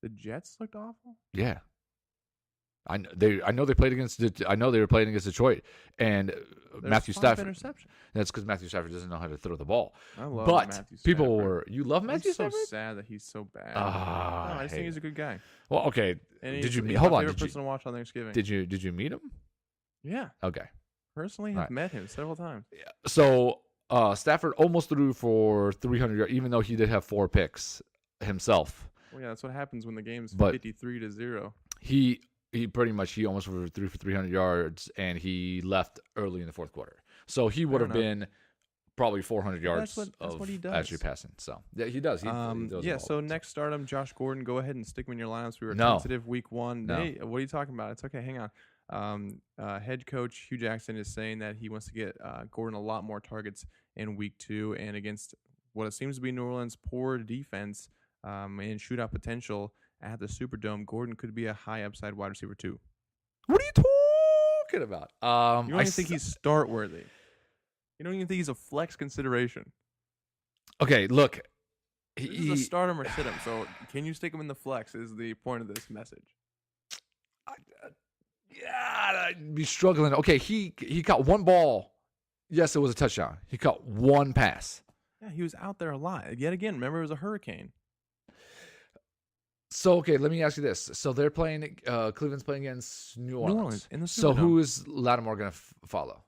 the Jets looked awful. Yeah. I know they played against. I know they were playing against Detroit, and Matthew Stafford. Interception. That's because Matthew Stafford doesn't know how to throw the ball. I love but Matthew Stafford. People were. You love Matthew Stafford? I'm so sad that he's so bad. I just think he's a good guy. Well, okay. Did you meet? Hold on. Favorite person to watch on Thanksgiving. Did you meet him? Yeah. Okay. Personally, I've met him several times. Yeah. So Stafford almost threw for 300 yards, even though he did have 4 picks himself. Well, yeah, that's what happens when the game's 53-0. He pretty much almost threw for 300 yards, and he left early in the fourth quarter. So he would have been probably 400 yards that's what he does. Actually passing. So yeah, he does. He does so next stardom, Josh Gordon. Go ahead and stick him in your lineups. We were sensitive week 1. No. Hey, what are you talking about? It's okay. Hang on. Head coach Hugh Jackson is saying that he wants to get Gordon a lot more targets in week 2, and against what it seems to be New Orleans' poor defense and shootout potential at the Superdome, Gordon could be a high upside wide receiver too. What are you talking about? You don't even think he's start worthy. You don't even think he's a flex consideration. Okay, look. This is a start him or sit him. So can you stick him in the flex is the point of this message. I'd be struggling. Okay, he caught 1 ball. Yes, it was a touchdown. He caught 1 pass. Yeah, he was out there a lot. Yet again, remember it was a hurricane. So, okay, let me ask you this. So they're playing, Cleveland's playing against New Orleans. In the Superdome. So who is Lattimore going to follow?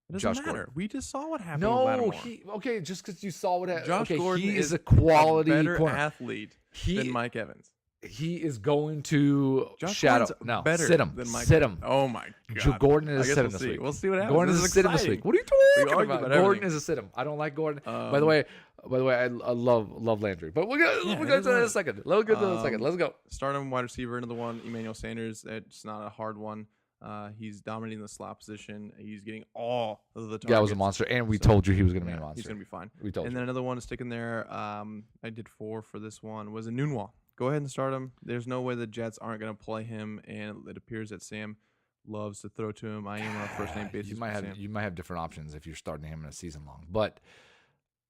It doesn't matter. Gordon. We just saw what happened with Lattimore. Okay, just because you saw what happened. Josh Gordon he is a quality better corner. Athlete than Mike Evans. He is going to shadow. No, better sit him. Than Mike sit him. Oh, my God. Gordon is a sit him this week. We'll see what happens. Gordon is a sit him this week. What are you talking about? Gordon is a sit him. I don't like Gordon. By the way, I love Landry. But we'll get to that in a second. Let's get to that in a second. Let's go. Start him wide receiver into the one. Emmanuel Sanders. It's not a hard one. He's dominating the slot position. He's getting all of the targets. Yeah, was a monster, and we told you he was going to be a monster. He's going to be fine. We told you. And then another one to stick in there. I did 4 for this one. Was a Nunwa. Go ahead and start him. There's no way the Jets aren't going to play him, and it appears that Sam loves to throw to him. I am on a first name basis. You might have different options if you're starting him in a season long, but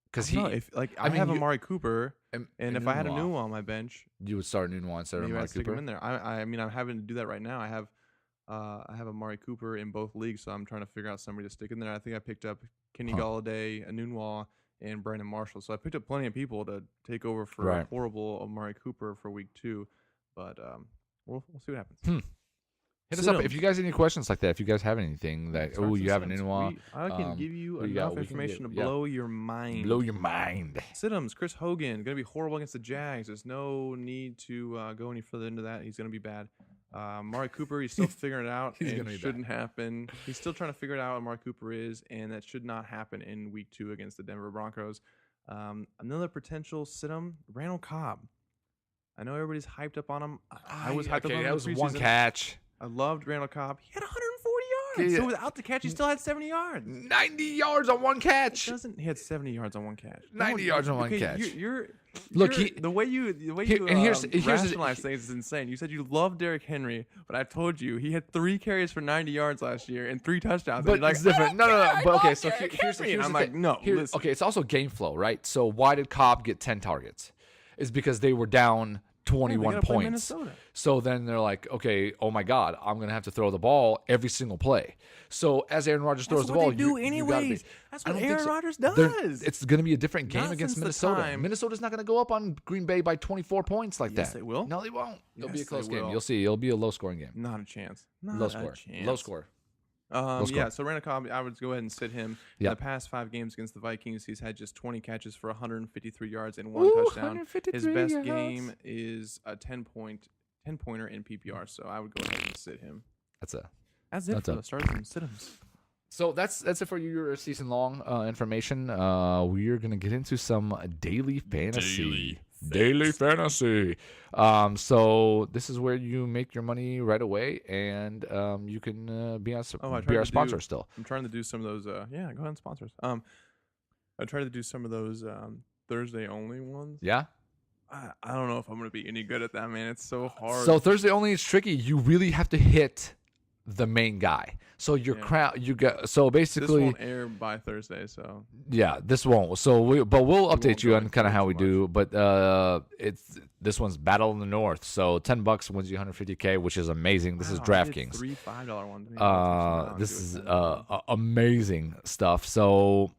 because I have Amari Cooper, and if I had a new on my bench, you would start Nunwa instead of Amari stick Cooper. him in there. I'm having to do that right now. I have Amari Cooper in both leagues, so I'm trying to figure out somebody to stick in there. I think I picked up Kenny Galladay, Nunwa, and Brandon Marshall. So I picked up plenty of people to take over for a horrible Amari Cooper for week 2, but we'll see what happens. Hit us up if you guys have any questions like that. If you guys have anything that you have an Nunwa, I can give you enough information to blow your mind. Blow your mind. Siddums, Chris Hogan, going to be horrible against the Jags. There's no need to go any further into that. He's going to be bad. Amari Cooper, he's still figuring it out. It shouldn't happen. He's still trying to figure it out what Amari Cooper is, and that should not happen in week 2 against the Denver Broncos. Another potential Siddum, Randall Cobb. I know everybody's hyped up on him. I was hyped up on him. That was one catch. I loved Randall Cobb. He had 140 yards. So without the catch, he still had 70 yards. 90 yards on one catch. He had 70 yards on one catch. 90 yards on one catch. The way you rationalize things is insane. You said you love Derrick Henry, but I told you he had 3 carries for 90 yards last year and 3 touchdowns. But it's different. No. But okay, so here's I'm like, no. Okay, it's also game flow, right? So why did Cobb get 10 targets? It's because they were down 21 points. So then they're like, okay, oh my God, I'm going to have to throw the ball every single play. So as Aaron Rodgers throws the ball, That's what Aaron Rodgers does. It's going to be a different game against Minnesota. Minnesota's not going to go up on Green Bay by 24 points like that. Yes, they will. No, they won't. It'll be a close game. You'll see. It'll be a low-scoring game. Not a chance. Low score. So Randall Cobb, I would go ahead and sit him. In the past 5 games against the Vikings, he's had just 20 catches for 153 yards and 1 touchdown. His best game is a 10-pointer in PPR, so I would go ahead and sit him. That's it for the starters and sit-ems. So that's it for your season long information. We are gonna get into some daily fantasy. Daily fantasy. So this is where you make your money right away, and you can be our sponsor still. I'm trying to do some of those. Go ahead and sponsor us. I tried to do some of those Thursday only ones. Yeah. I don't know if I'm gonna be any good at that, man. It's so hard. So Thursday only is tricky. You really have to hit the main guy. So your basically this won't air by Thursday, so this won't. So we'll update you on kind of how we do. But this one's Battle in the North. So $10 wins you $150K, which is amazing. This is DraftKings. 3 $5 ones. This is amazing stuff. So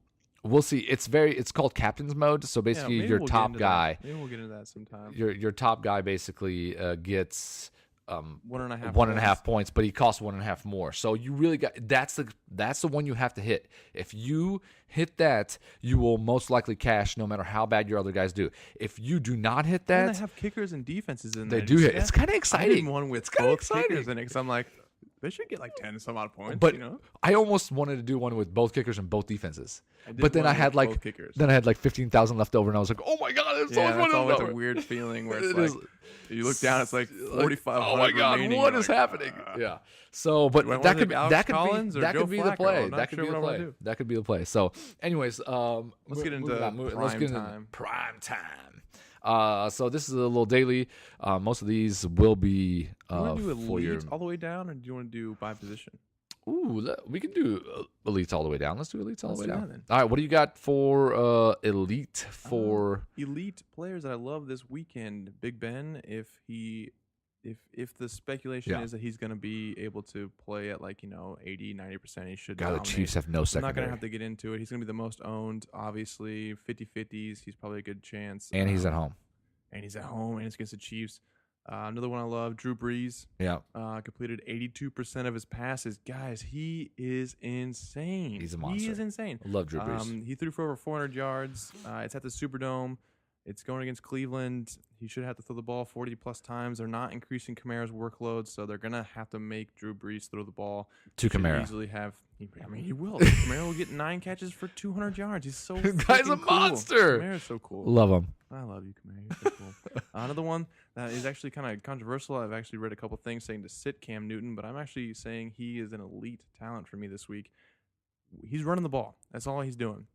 we'll see. It's called Captain's Mode. So basically, your top guy. Maybe we'll get into that sometime. Your top guy basically gets 1.5 points, but he costs 1.5 more. So you really got that's the one you have to hit. If you hit that, you will most likely cash no matter how bad your other guys do. If you do not hit that, they have kickers and defenses in there. They do hit. It's kind of exciting. I did one with both kickers in it because I'm like, they should get like 10 some odd points. But I almost wanted to do one with both kickers and both defenses. But then I had like 15,000 left over, and I was like, oh my God, it's always a weird feeling where it's like. You look down, it's like 4,500. Oh my God, what is happening? Yeah. So, but that could be the play. That could be the play. So, anyways, let's get into prime time. So this is a little daily. Most of these will be do elite all the way down, or do you want to do by position? Ooh, we can do elites all the way down. Let's do elites all the way down. Then. All right, what do you got for elite elite players that I love this weekend? Big Ben, if the speculation is that he's going to be able to play at 80, 90%, he should. God, the Chiefs have no secondary. I'm not going to have to get into it. He's going to be the most owned, obviously 50-50s. He's probably a good chance. And he's at home. And it's against the Chiefs. Another one I love, Drew Brees. Yeah. Completed 82% of his passes. Guys, he is insane. He's a monster. He is insane. I love Drew Brees. He threw for over 400 yards. It's at the Superdome. It's going against Cleveland. He should have to throw the ball 40-plus times. They're not increasing Kamara's workload, so they're going to have to make Drew Brees throw the ball. To Kamara. He will. Kamara will get 9 catches for 200 yards. He's so This guy's a monster. Kamara's so cool. Love him. I love you, Kamara. You're so cool. Another one that is actually kind of controversial. I've actually read a couple things saying to sit Cam Newton, but I'm actually saying he is an elite talent for me this week. He's running the ball. That's all he's doing.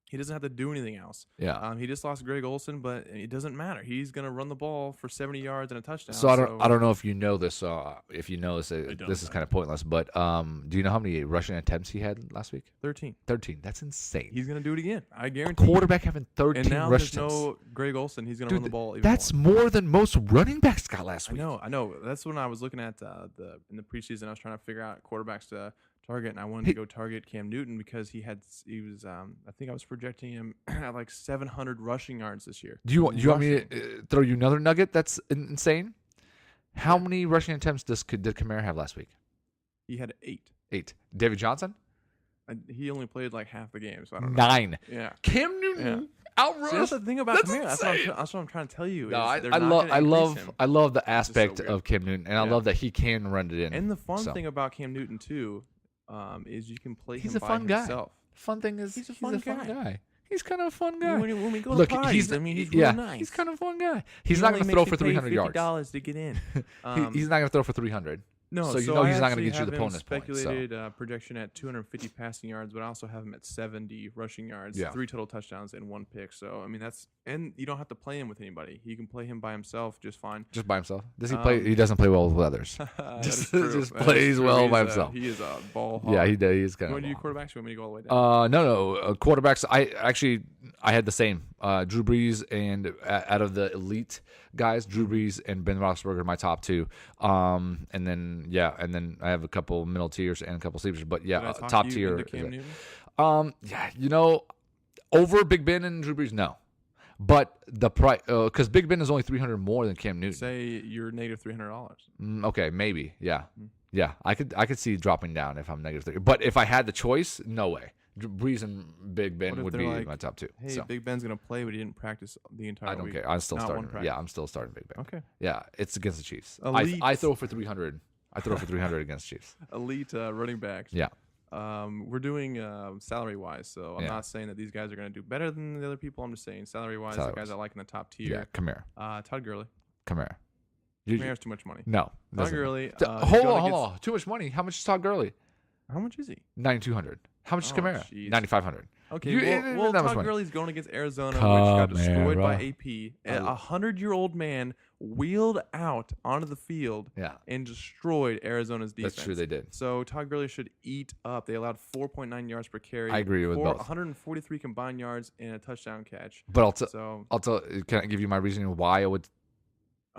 He doesn't have to do anything else. Yeah. He just lost Greg Olsen, but it doesn't matter. He's going to run the ball for 70 yards and a touchdown. So I don't know if you know this. If you know this, this is kind of pointless. But do you know how many rushing attempts he had last week? 13. 13. That's insane. He's going to do it again. I guarantee. Quarterback having 13 and now rush there's attempts. no Greg Olsen. He's going to run the ball even That's more than most running backs got last week. I know. That's when I was looking at in the preseason. I was trying to figure out quarterbacks to target, and I wanted to go target Cam Newton because he was I think I was projecting him at like 700 rushing yards this year. Do you want me to throw you another nugget that's insane? How many rushing attempts did Kamara have last week? He had 8. 8. David Johnson? He only played like half the game, so I don't know. 9. Yeah. Cam Newton outrushed. See, that's the thing about Kamara. That's what I'm trying to tell you. No, I love the aspect of Cam Newton, and I love that he can run it in. And the fun thing about Cam Newton too, is you can play he's him a fun by guy. himself. Fun thing is he's a fun guy. He's kind of a fun guy. When we go to parties, he's really nice. He's kind of a fun guy. He's not going to throw for 300 yards. $50 to get in. He's not going to throw for 300. No, so you know he's not going to get you the opponent's speculated projection at 250 passing yards, but I also have him at 70 rushing yards, 3 total touchdowns, and 1 pick. So I mean and you don't have to play him with anybody. You can play him by himself just fine. Just by himself? Does he play? He doesn't play well with others. just plays well by himself. He is a ball hog. Yeah, he's kind of. You want to do quarterbacks? You want me to go all the way down? No. Quarterbacks. I had the same. Drew Brees, and out of the elite guys, Drew Brees and Ben Roethlisberger are my top 2. And then I have a couple middle tiers and a couple sleepers. But top tier. Over Big Ben and Drew Brees, no. But the price, because Big Ben is only $300 more than Cam Newton. Say you're negative $300. Okay, maybe, yeah. Yeah, I could see dropping down if I'm negative 30. But if I had the choice, no way. Breeze and Big Ben would be my top 2. Hey, Big Ben's gonna play, but he didn't practice the entire week. I don't care. I'm still starting. Yeah, I'm still starting Big Ben. Okay. Yeah, it's against the Chiefs. I throw for 300. I throw for 300 against Chiefs. Elite running backs. Yeah. We're doing salary wise, so I'm not saying that these guys are gonna do better than the other people. I'm just saying salary wise, the guys I like in the top tier. Yeah, Kamara. Todd Gurley. Kamara. Kamara's too much money. No. Todd Gurley. Hold on. Too much money. How much is Todd Gurley? How much is he? $9,200. How much is Kamara? $9,500. Okay, Todd Gurley's going against Arizona, which got destroyed by AP. A 100-year-old man wheeled out onto the field and destroyed Arizona's defense. That's true, they did. So Todd Gurley should eat up. They allowed 4.9 yards per carry. I agree with both. 143 combined yards and a touchdown catch. But can I give you my reasoning why I would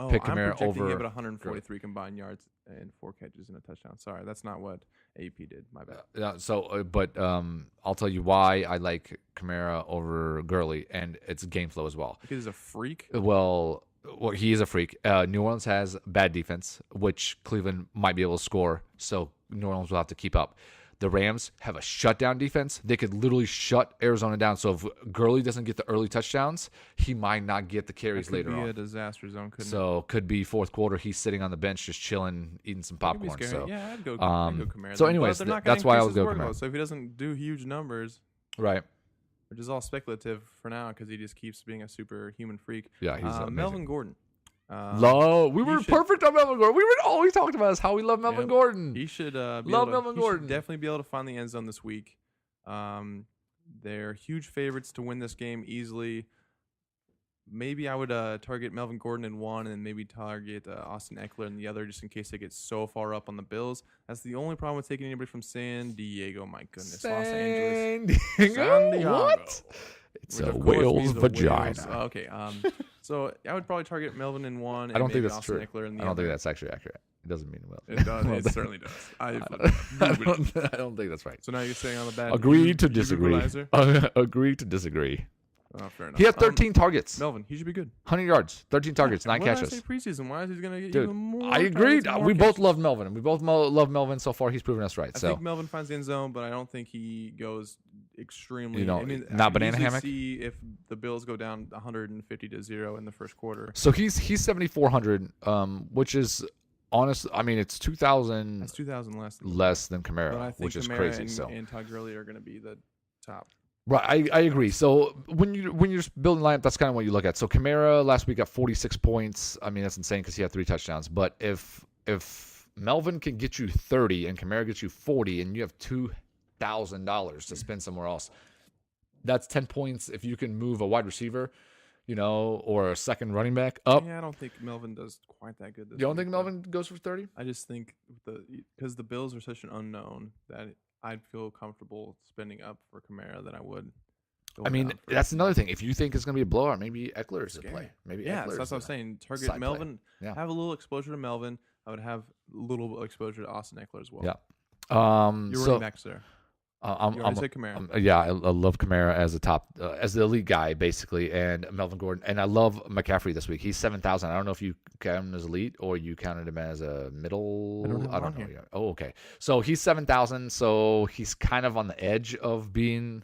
pick Kamara I'm over? Him at 143 combined yards and 4 catches and a touchdown. Sorry, that's not what AP did. My bad. I'll tell you why I like Kamara over Gurley, and it's game flow as well. Because he's a freak. Well, he is a freak. New Orleans has bad defense, which Cleveland might be able to score, so New Orleans will have to keep up. The Rams have a shutdown defense. They could literally shut Arizona down. So if Gurley doesn't get the early touchdowns, he might not get the carries later on. Could be a disaster zone, couldn't it? So could be fourth quarter. He's sitting on the bench just chilling, eating some popcorn. So yeah, I'd go Kamara. So anyways, that's why I would go Kamara. So if he doesn't do huge numbers, right, which is all speculative for now because he just keeps being a superhuman freak. Yeah, he's Melvin Gordon. We were perfect on Melvin Gordon. All we talked about is how we love Melvin Gordon. He should Melvin Gordon. Should definitely be able to find the end zone this week. They're huge favorites to win this game easily. Maybe I would target Melvin Gordon in one, and then maybe target Austin Eckler in the other, just in case they get so far up on the Bills. That's the only problem with taking anybody from San Diego. My goodness, Los Angeles, San Diego. What? It's a whale's vagina. Okay. So I would probably target Melvin in one. I don't think that's Austin true. Eckler in the I don't other. think that's actually accurate. It doesn't mean well. It does. It certainly does. I don't think that's right. So now you're saying on the bad. Agree to disagree. Agree to disagree. Oh, fair enough. He had 13 targets. Melvin, he should be good. 100 yards, 13 targets, 9 catches. What did I say preseason? Why is he going to get even more? I agreed. We both love Melvin. We both love Melvin. So far, he's proven us right. I think Melvin finds the end zone, but I don't think he goes extremely. Not banana hammock. See if the Bills go down 150-0 in the first quarter. So he's 7,400, which is honest. I mean, it's 2,000. That's 2,000 less than Kamara, which is crazy. And Todd Gurley are going to be the top. Right, I agree. So when you're building lineup, that's kind of what you look at. So Kamara last week got 46 points. I mean, that's insane because he had 3 touchdowns. But if Melvin can get you 30 and Kamara gets you 40, and you have $2,000 to spend somewhere else, that's 10 points if you can move a wide receiver, or a second running back up. Yeah, I don't think Melvin does quite that good. You don't think Melvin goes for 30? I just think because the Bills are such an unknown that I'd feel comfortable spending up for Kamara than I would. I mean, that's another thing. If you think it's going to be a blowout, maybe Eckler is the play. Maybe yeah, Eckler so that's what I'm saying. Target side Melvin. play. Yeah. Have a little exposure to Melvin. I would have a little exposure to Austin Eckler as well. Yeah. You're running backs there. You already said Kamara. I love Kamara as a top, as the elite guy, basically, and Melvin Gordon. And I love McCaffrey this week. He's 7,000. I don't know if you count him as elite or you counted him as a middle. I don't know. Yet. Oh, okay. So he's 7,000. So he's kind of on the edge of being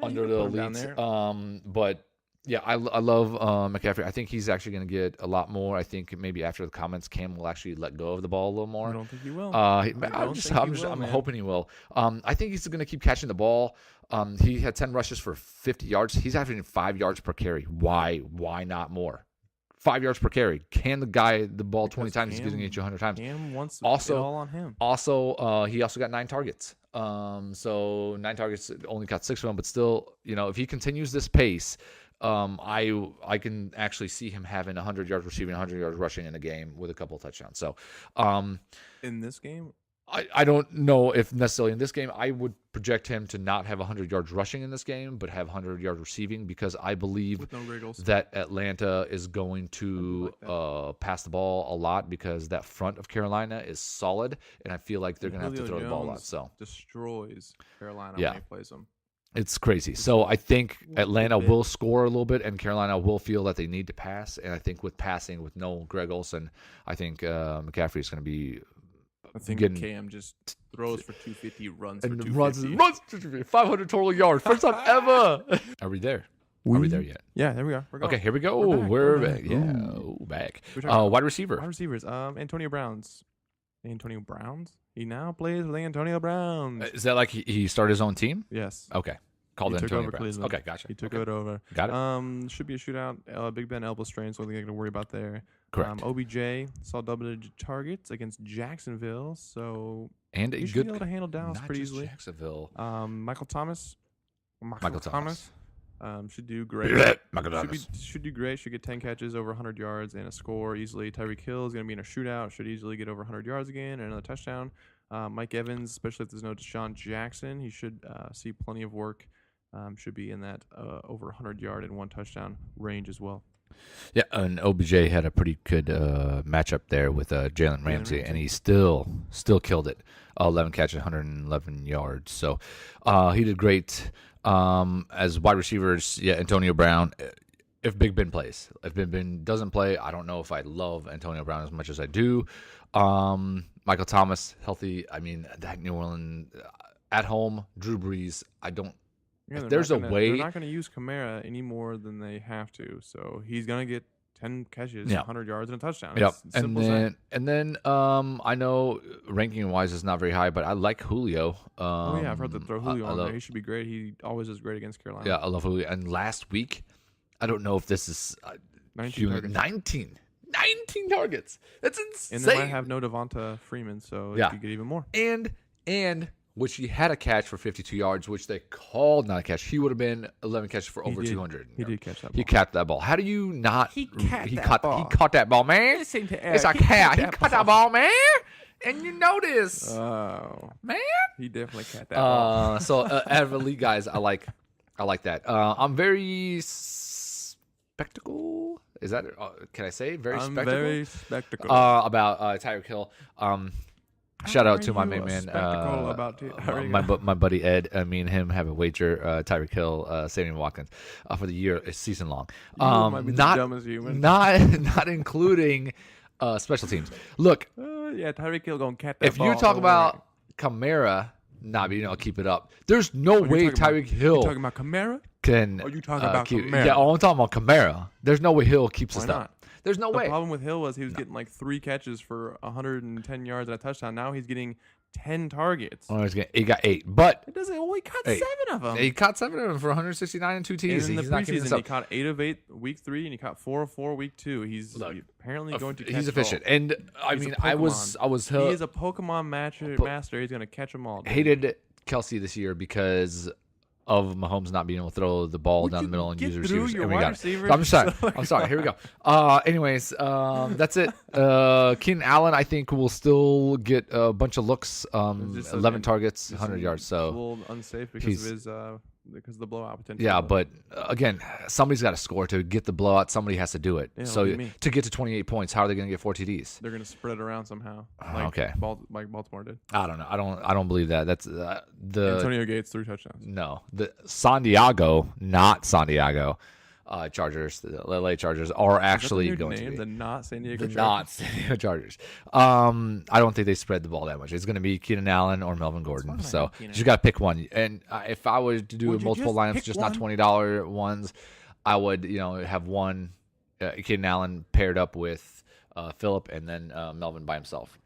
under the elites. But yeah, I love McCaffrey. I think he's actually going to get a lot more. I think maybe after the comments, Cam will actually let go of the ball a little more. I don't think he will. I'm hoping he will. I think he's going to keep catching the ball. He had 10 rushes for 50 yards. He's averaging 5 yards per carry. Why not more? 5 yards per carry. Can the guy the ball 20 times? He's getting it 100 times. Cam wants it all on him. Also, he also got 9 targets. So 9 targets, only got 6 of them. But still, if he continues this pace, I can actually see him having 100 yards receiving, 100 yards rushing in a game with a couple of touchdowns. So, in this game, I don't know if necessarily in this game I would project him to not have 100 yards rushing in this game, but have 100 yards receiving because I believe that Atlanta is going to pass the ball a lot because that front of Carolina is solid, and I feel like they're going to have to throw the ball a lot. So destroys Carolina when he plays them. It's crazy. So I think Atlanta will score a little bit, and Carolina will feel that they need to pass. And I think with passing, with no Greg Olsen, I think McCaffrey is going to be. I think Cam just throws for 250, runs and for 250. Runs 250, 500 total yards. First time ever. Are we there? Are we there yet? Yeah, there we are. Okay, here we go. We're back. Yeah, back. Wide receiver. Wide receivers. Antonio Browns. He now plays with the Antonio Browns. Is that like he started his own team? Yes. Okay. Called Antonio Browns. Cleveland. Okay, gotcha. He took it over. Got it. Should be a shootout. Big Ben elbow strain, so I think I got to worry about there. Correct. OBJ saw double-digit targets against Jacksonville, so and he should be able to handle Dallas pretty easily. Jacksonville. Michael Thomas. Should do great. Should do great. Should get 10 catches, over 100 yards, and a score easily. Tyreek Hill is going to be in a shootout. Should easily get over 100 yards again and another touchdown. Mike Evans, especially if there's no Deshaun Jackson, he should see plenty of work. Should be in that over 100-yard and 1 touchdown range as well. Yeah, and OBJ had a pretty good matchup there with Jalen Ramsey, and he still killed it. 11 catches, 111 yards. So he did great. As wide receivers, Antonio Brown. If Big Ben plays, if Big Ben doesn't play, I don't know if I love Antonio Brown as much as I do. Michael Thomas, healthy. I mean, that New Orleans at home, Drew Brees. I don't. Yeah, there's a way. They're not going to use Kamara any more than they have to. So he's going to get 10 catches, 100 yards, and a touchdown. Yep. And then I know ranking wise is not very high, but I like Julio. I've heard that throw Julio on there. He should be great. He always is great against Carolina. Yeah, I love Julio. And last week, I don't know if this is 19 targets. That's insane. And they might have no Devonta Freeman, so you could get even more. And which he had a catch for 52 yards, which they called not a catch. He would have been 11 catches for over 200. He did catch that ball. He caught that ball. How do you not? He caught that ball, man. It's a cat. He caught that ball, man. And you know this. Oh. Man. He definitely caught that ball. So out of elite guys, I like that. I'm very spectacle. Is that can I say very spectacle? Very spectacle. About Tyreek Hill. Shout out to my main man, my buddy Ed. Me and him have a wager. Tyreek Hill, Sammy Watkins, for the year, season long. Might be the dumbest human. Not including special teams. Look, Tyreek Hill gonna catch that if ball. you talk about Kamara, keep it up. There's no way Tyreek Hill. You talking about Kamara? Can are you talking about Kamara? Yeah, I'm talking about Kamara. There's no way Hill keeps this up. There's no way. The problem with Hill was he was getting like 3 catches for 110 yards and a touchdown. Now he's getting 10 targets. Oh, he got 8, but it doesn't. Well, he caught 7 of them. He caught 7 of them for 169 and 2 TDs. In the preseason, he caught 8 of 8 week 3, and he caught 4 of 4 week 2. He's apparently going to catch he's efficient, and I mean, I was. He is a Pokemon master. He's going to catch them all. Hated Kelsey this year because of Mahomes not being able to throw the ball Would down you the middle and get use the through receivers. your And we wide got it. receivers? I'm sorry. So- I'm sorry. Here we go. Anyways, that's it. Keenan Allen, I think, will still get a bunch of looks. 11 targets, 100 yards. a So little unsafe because of his because of the blowout potential. yeah, but again, somebody's got to score to get the blowout. Somebody has to do it. Yeah, So it'll be me. to get to 28 points, how are they going to get 4 TDs? they're gonna spread it around somehow. Okay. Like Baltimore did. I don't know. I don't believe that. That's the Antonio Gates 3 touchdowns. no the San Diego, not San Diego, Chargers, the LA Chargers are actually Is that the new going name? to be The not San Diego the Chargers? not San Diego Chargers. I don't think they spread the ball that much. It's going to be Keenan Allen or Melvin Gordon. fine. So Keenan. you got to pick one. And if I was to do Would you multiple just lineups, pick just one? not $20 ones, I would have one Keenan Allen paired up with Phillip and then Melvin by himself.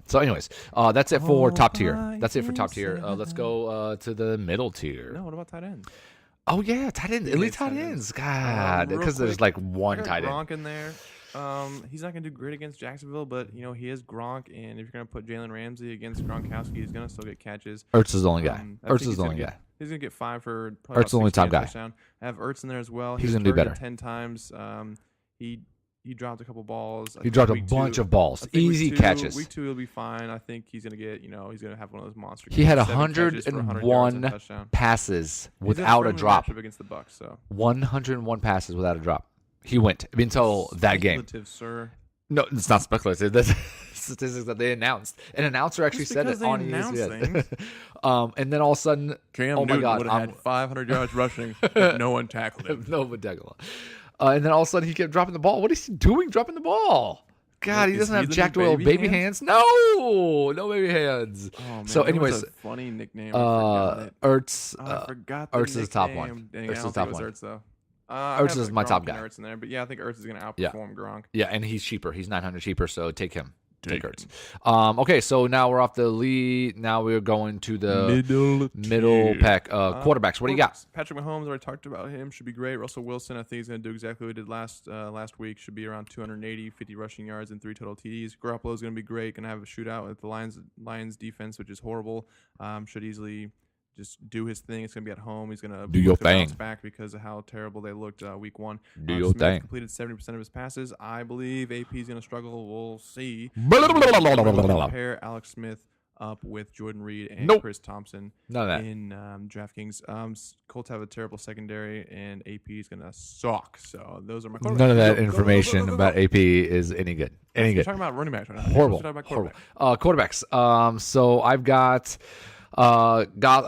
So anyways, that's it for top tier. That's it for top tier. Let's go to the middle tier. No, what about tight ends? Oh yeah, tight ends, elite tight ends. God, Real because there's quick, like one I got tight end. Gronk in there. He's not gonna do great against Jacksonville, but he is Gronk, and if you're gonna put Jalen Ramsey against Gronkowski, he's gonna still get catches. Ertz is the only guy. I think Ertz is he's the gonna only get- guy. He's gonna get 5 for probably Ertz the only top guy. touchdown. I have Ertz in there as well. He's was gonna do targeted better. 10 times. He dropped a couple balls. I He think dropped a week bunch 2 of balls, I think week easy 2 catches. Week 2 he'll be fine. I think he's gonna get he's gonna have one of those monster. He had games, 7 catches for 100 yards and 101 a touchdown. passes He's in without a friendly drop. matchup against the Bucks. So 101 passes without a drop. He went until that game. Speculative, sir. No, it's not speculative. That's statistics that they announced. An announcer actually Just said because it they on announce ESPN. And then all of a sudden, Cam oh my Newton God, would have had 500 yards rushing if no one tackled him. no Badegala. And then all of a sudden he kept dropping the ball. What is he doing dropping the ball? God, he Is doesn't he have the Jack new Doyle baby baby hands. No baby hands. Oh, man, So there was anyways, a funny nickname. I forgot it. Ertz. I forgot the Ertz is the top one. nickname. Dang, Ertz I is the don't top think it one. was Ertz though. I Ertz have is my Gronk top and guy. Ertz in there, but yeah, I think Ertz is going to Yeah. outperform Gronk. Yeah, and he's cheaper. He's 900 cheaper, so take him. Take Take Ertz. Okay, so now we're off the lead. Now we're going to the middle tier. pack. Quarterbacks. What do you got? Patrick Mahomes, already talked about him. Should be great. Russell Wilson, I think he's going to do exactly what he did last week. Should be around 280, 50 rushing yards and 3 total TDs. Garoppolo's going to be great. Going to have a shootout with the Lions defense, which is horrible. Should easily just do his thing. It's going to be at home. He's going to Do your bounce thing. back because of how terrible they looked week 1. Do your Smith thing. completed 70% of his passes. I believe AP is going to struggle. We'll see. Pair Alex Smith up with Jordan Reed and Nope. Chris Thompson None of that. in DraftKings. Colts have a terrible secondary, and AP is going to suck. So those are my quarterbacks. None of that Go, go, go, information go, go, go, about go. AP is any good. Any We're good. talking about running backs right now. Horrible. We're talking about Horrible. quarterbacks. Quarterbacks. So I've got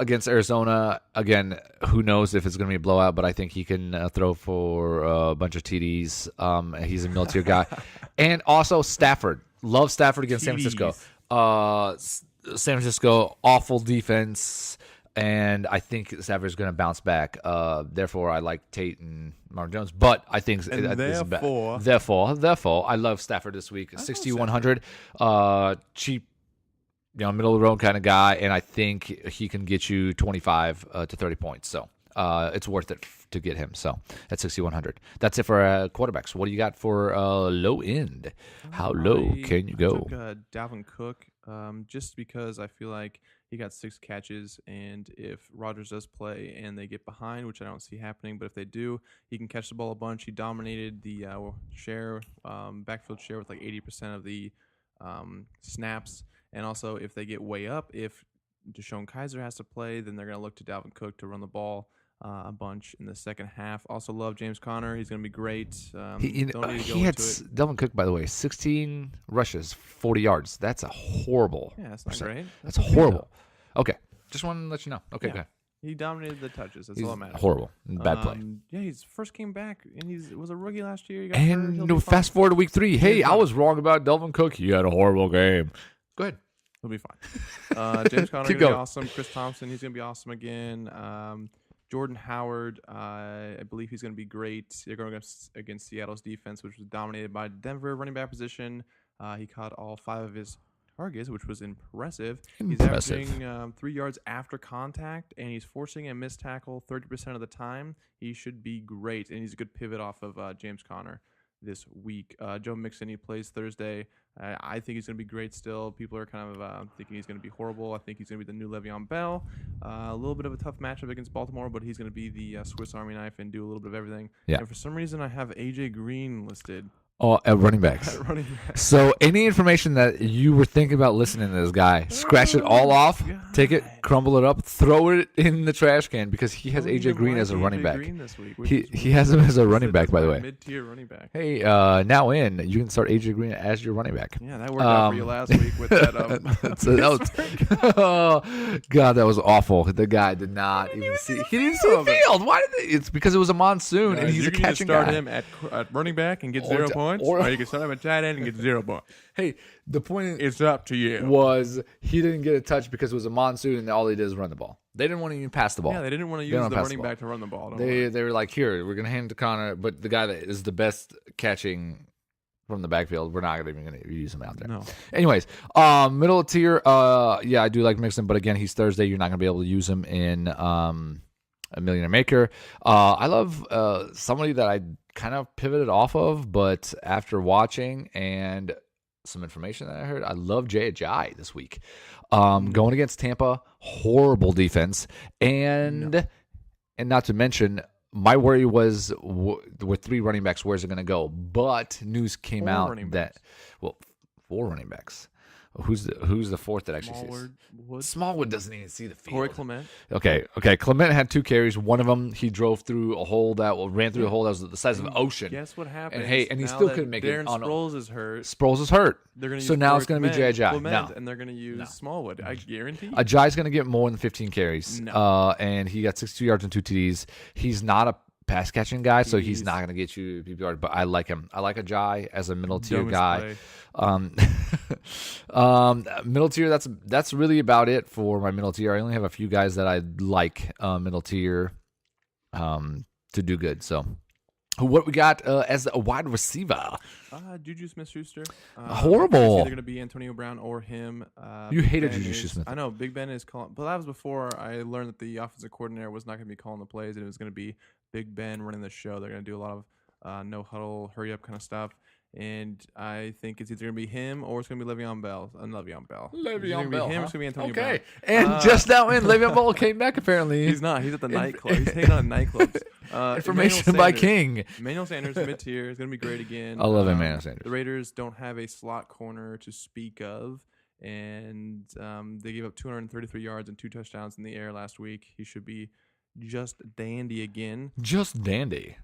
against Arizona. Again, who knows if it's going to be a blowout, but I think he can throw for a bunch of TDs. He's a middle-tier guy. And also Stafford. Love Stafford against San Francisco. San Francisco, awful defense. And I think Stafford's going to bounce back. Therefore, I like Tate and Mark Jones. But I think And this is bad. therefore, Therefore, I love Stafford this week. 6,100. Cheap, middle of the road kind of guy. And I think he can get you 25 to 30 points. So it's worth it to get him. So at 6,100. That's it for quarterbacks. What do you got for low end? How low can you go? I took Dalvin Cook just because I feel like he got 6 catches, and if Rodgers does play and they get behind, which I don't see happening, but if they do, he can catch the ball a bunch. He dominated the backfield share with like 80% of the snaps. And also, if they get way up, if Deshaun Kaiser has to play, then they're going to look to Dalvin Cook to run the ball a bunch in the second half. Also love James Conner. He's going to be great. Don't need to go He had into it. Delvin Cook, by the way, 16 rushes, 40 yards. That's a horrible. Yeah, that's not percent. great. That's horrible. Okay, just wanted to let you know. Okay, Yeah. go ahead. He dominated the touches. That's He's all that matters. horrible. Bad play. Yeah, he's first came back, and was a rookie last year. He got hurt. He'll And be fast fine. forward to week 3. Hey, He's I fine. was wrong about Delvin Cook. He had a horrible game. Go ahead. He'll be fine. James Conner Keep gonna be going. awesome. Chris Thompson, he's gonna be awesome again. Jordan Howard, I believe he's gonna be great. They're going against Seattle's defense, which was dominated by Denver running back position. He caught all 5 of his targets, which was impressive. Impressive. He's averaging 3 yards after contact, and he's forcing a missed tackle 30% of the time. He should be great, and he's a good pivot off of James Conner. this week. Joe Mixon, he plays Thursday. I think he's going to be great still. People are kind of thinking he's going to be horrible. I think he's going to be the new Le'Veon Bell. A little bit of a tough matchup against Baltimore, but he's going to be the Swiss Army knife and do a little bit of everything. Yeah. And for some reason, I have A.J. Green listed. Oh, at running backs. So any information that you were thinking about listening to this guy, scratch it all off, take it, crumble it up, throw it in the trash can because he has AJ Green as a running back. He has him as a running back, by the way. Mid-tier running back. Hey, now you can start AJ Green as your running back. Yeah, that worked out for you last week with that. Oh, God, that was awful. The guy did not even see. He didn't see the field. Why did they? It's because it was a monsoon and he's a catching guy. You can start him at running back and get 0 points. Or you can start him at tight end and get 0 points. Hey, the point it's up to you. Was he didn't get a touch because it was a monsoon and all he did is run the ball. They didn't want to even pass the ball. Yeah, they didn't want to use the running back to run the ball. They were like, here, we're going to hand it to Connor, but the guy that is the best catching from the backfield, we're not even going to use him out there. No. Anyways, middle tier, I do like Mixon, but again, he's Thursday. You're not going to be able to use him in a Millionaire Maker. I love somebody that I kind of pivoted off of, but after watching and some information that I heard, I love Jay Ajayi this week. Going against Tampa, horrible defense, and not to mention, my worry was with 3 running backs, where's it going to go? But news came out that 4 running backs. Who's the fourth that actually sees? Smallwood doesn't even see the field. Corey Clement. Okay. Clement had 2 carries. One of them, he drove through a hole ran through a hole that was the size of an ocean. Guess what happened? And he still couldn't make it. Sproles is hurt. Sproles is hurt. They're gonna so use now it's going to be J.J. And they're going to use Smallwood. I guarantee. Ajayi's going to get more than 15 carries. No. And he got 62 yards and 2 TDs. He's not a pass catching guy, so he's not going to get you PPR. But I like him. I like Ajayi as a middle tier guy. Middle tier. That's really about it for my middle tier. I only have a few guys that I like middle tier to do good. So, what we got as a wide receiver? Juju Smith-Schuster. Horrible. It's either going to be Antonio Brown or him. You hated Juju Smith. I know. Big Ben is calling, but that was before I learned that the offensive coordinator was not going to be calling the plays, and it was going to be Big Ben running the show. They're going to do a lot of no huddle, hurry up kind of stuff. And I think it's either going to be him or it's going to be Le'Veon Bell. Le'Veon Bell. It's going to be him. It's going to be Antonio Brown. Okay. And just now in, Le'Veon Bell came back apparently. He's not. He's at the nightclub. He's hanging out at nightclubs. Information by King. Emmanuel Sanders, mid-tier, is going to be great again. I love Emmanuel Sanders. The Raiders don't have a slot corner to speak of. And they gave up 233 yards and 2 touchdowns in the air last week. He should be just dandy again. Just dandy.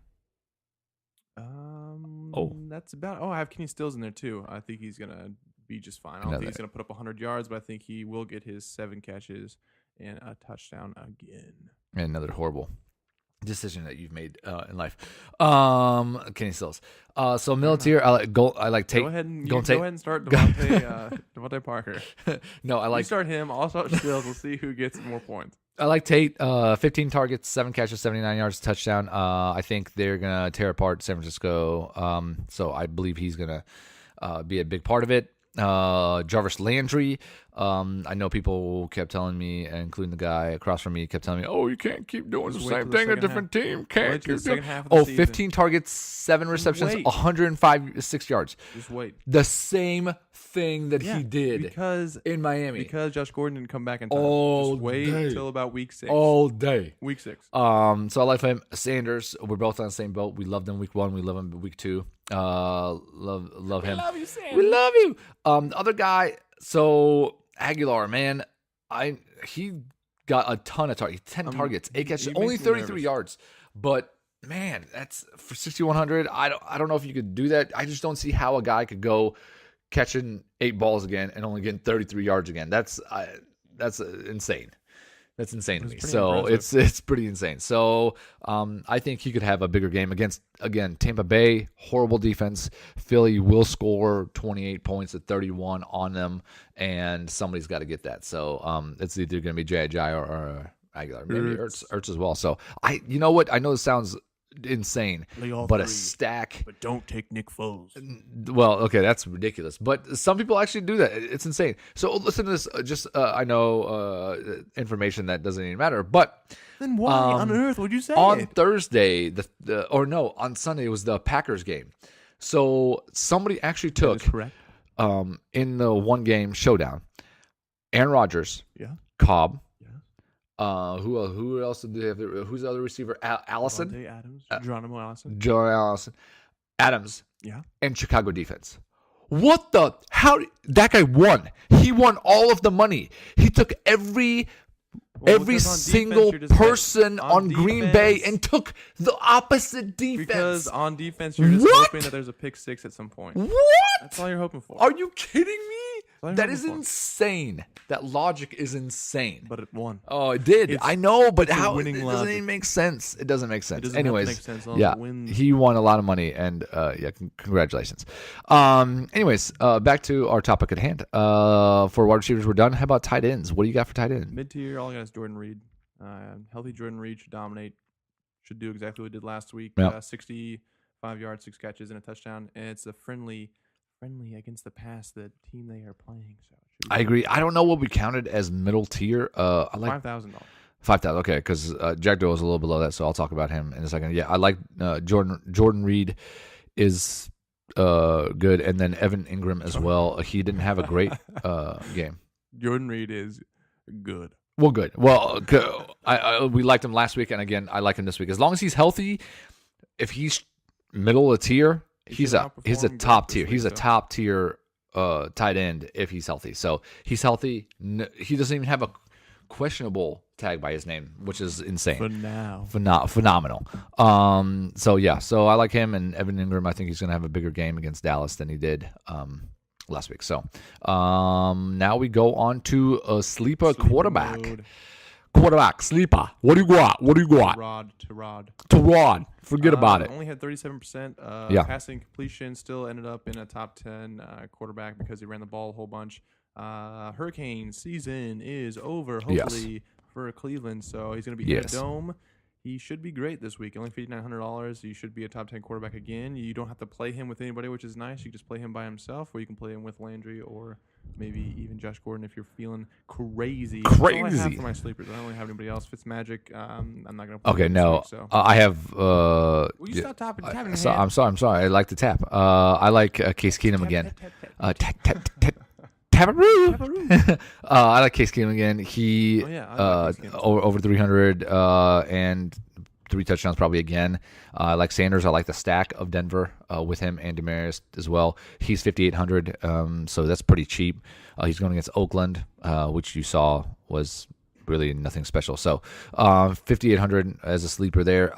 That's about. I have Kenny Stills in there too. I think he's gonna be just fine. I don't think he's gonna put up 100 yards, but I think he will get his 7 catches and a touchdown again. And another horrible decision that you've made in life. Kenny Stills. So middle tier, I like Tate. Go ahead and start Devontae Parker. No, I like. You start him. I'll start Stills. We'll see who gets more points. I like Tate. 15 targets, 7 catches, 79 yards, touchdown. I think they're gonna tear apart San Francisco. So I believe he's gonna be a big part of it. Jarvis Landry. I know people kept telling me, including the guy across from me, kept telling me, "Oh, you can't keep doing the same thing. A different team can't keep doing." 15 targets, 7 receptions, 105 yards. Just wait. The same thing that he did in Miami because Josh Gordon didn't come back in time. Just wait until about week 6. All day. Week 6. So I like him. Sanders. We're both on the same boat. We loved him week 1. We love him week 2. Love him. We love you, Sanders. We love you. Other guy. So Aguilar, man, he got a ton of targets. 10 targets, 8 catches, only 33 yards. But man, that's for 6,100. I don't know if you could do that. I just don't see how a guy could go catching 8 balls again and only getting 33 yards again. That's insane. That's insane to me. So it's pretty insane. So I think he could have a bigger game against, again, Tampa Bay, horrible defense. Philly will score 28 points at 31 on them, and somebody's got to get that. So it's either going to be J.J. or Aguilar, maybe Ertz as well. So you know what? I know this sounds insane, but a stack. But don't take Nick Foles. Well, okay, that's ridiculous. But some people actually do that. It's insane. So listen to this. Just I know information that doesn't even matter. But then why on earth would you say on it? Thursday? On Sunday it was the Packers game. So somebody actually That took is correct. in the one game showdown, Aaron Rodgers, Yeah. Cobb. Yeah. Who else did they have? Who's the other receiver? Allison. Davante Adams. Geronimo Allison. Joe Allison. Adams. Yeah. And Chicago defense. What the? How? That guy won. He won all of the money. He took every single person on Green Bay and took the opposite defense. Because on defense, you're just hoping that there's a pick six at some point. What? That's all you're hoping for. Are you kidding me? That's all you're That hoping is for. insane. That logic is insane. But it won. Oh, it did. It's- I know, but it's a how? It winning doesn't logic. even make sense. It doesn't make sense. It doesn't have to Anyways, make sense. It yeah, wins. he won a lot of money, and congratulations. Anyways, back to our topic at hand. For wide receivers, we're done. How about tight ends? What do you got for tight end? Mid-tier, all I got is Jordan Reed. Healthy Jordan Reed should dominate. Should do exactly what he did last week. Yeah. 65 yards, 6 catches, and a touchdown. And it's a friendly against the pass, the team they are playing. So it should be I agree. I don't know what we counted as middle tier. I like $5,000. 5,000. Okay, because Jack Doyle is a little below that, so I'll talk about him in a second. Yeah, I like Jordan Reed is good, and then Evan Ingram as well. He didn't have a great game. Jordan Reed is good. Well, good. Well, we liked him last week, and again, I like him this week. As long as he's healthy, if he's middle of the tier, he's a top tier. He's a top tier tight end if he's healthy. So he's healthy. He doesn't even have a questionable tag by his name, which is insane. For now. Phenomenal. So I like him, and Evan Ingram. I think he's going to have a bigger game against Dallas than he did last week. So now we go on to a sleeper quarterback. Mode. Quarterback, sleeper. What do you got? Rod to Rod. To Rod. Forget about it. Only had 37% passing completion. Still ended up in a top 10 quarterback because he ran the ball a whole bunch. Hurricane season is over, hopefully, for Cleveland. So he's going to be in a dome. He should be great this week. Only $5,900. He should be a top 10 quarterback again. You don't have to play him with anybody, which is nice. You can just play him by himself, or you can play him with Landry or maybe even Josh Gordon if you're feeling crazy. That's all I have for my sleepers. I don't really have anybody else. Fitzmagic, I'm not going to play him this week, so. I have... Will you stop tapping your hand? I'm sorry. I like to tap. I like Case Keenum again. Taparoo. I like Case Keenum again. He over 300 and 3 touchdowns probably again. I like Sanders. I like the stack of Denver with him and Demaryius as well. He's 5,800, so that's pretty cheap. He's going against Oakland, which you saw was really nothing special. So 5,800 as a sleeper there.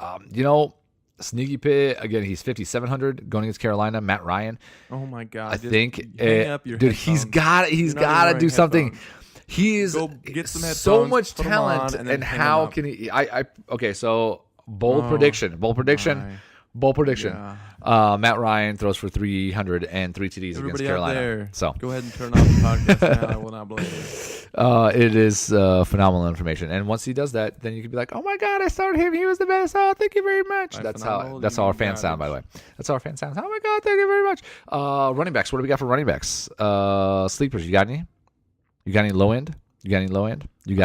Sneaky pit again. He's 5,700 going against Carolina. Matt Ryan. Oh my God! I think, dude, he's got to do something. He is so much talent, and how can he? Okay. So bold prediction. Yeah. Matt Ryan throws for 300 and 3 TDs against Carolina. There, so go ahead and turn off the podcast now. I will not blame you. It is phenomenal information, and once he does that, then you can be like, "Oh my God, I started him. He was the best. Oh, thank you very much." That's how our fans sound, by the way. That's how our fans sound. Oh my God, thank you very much. Running backs. What do we got for running backs? Sleepers. You got any? You got any low end? You got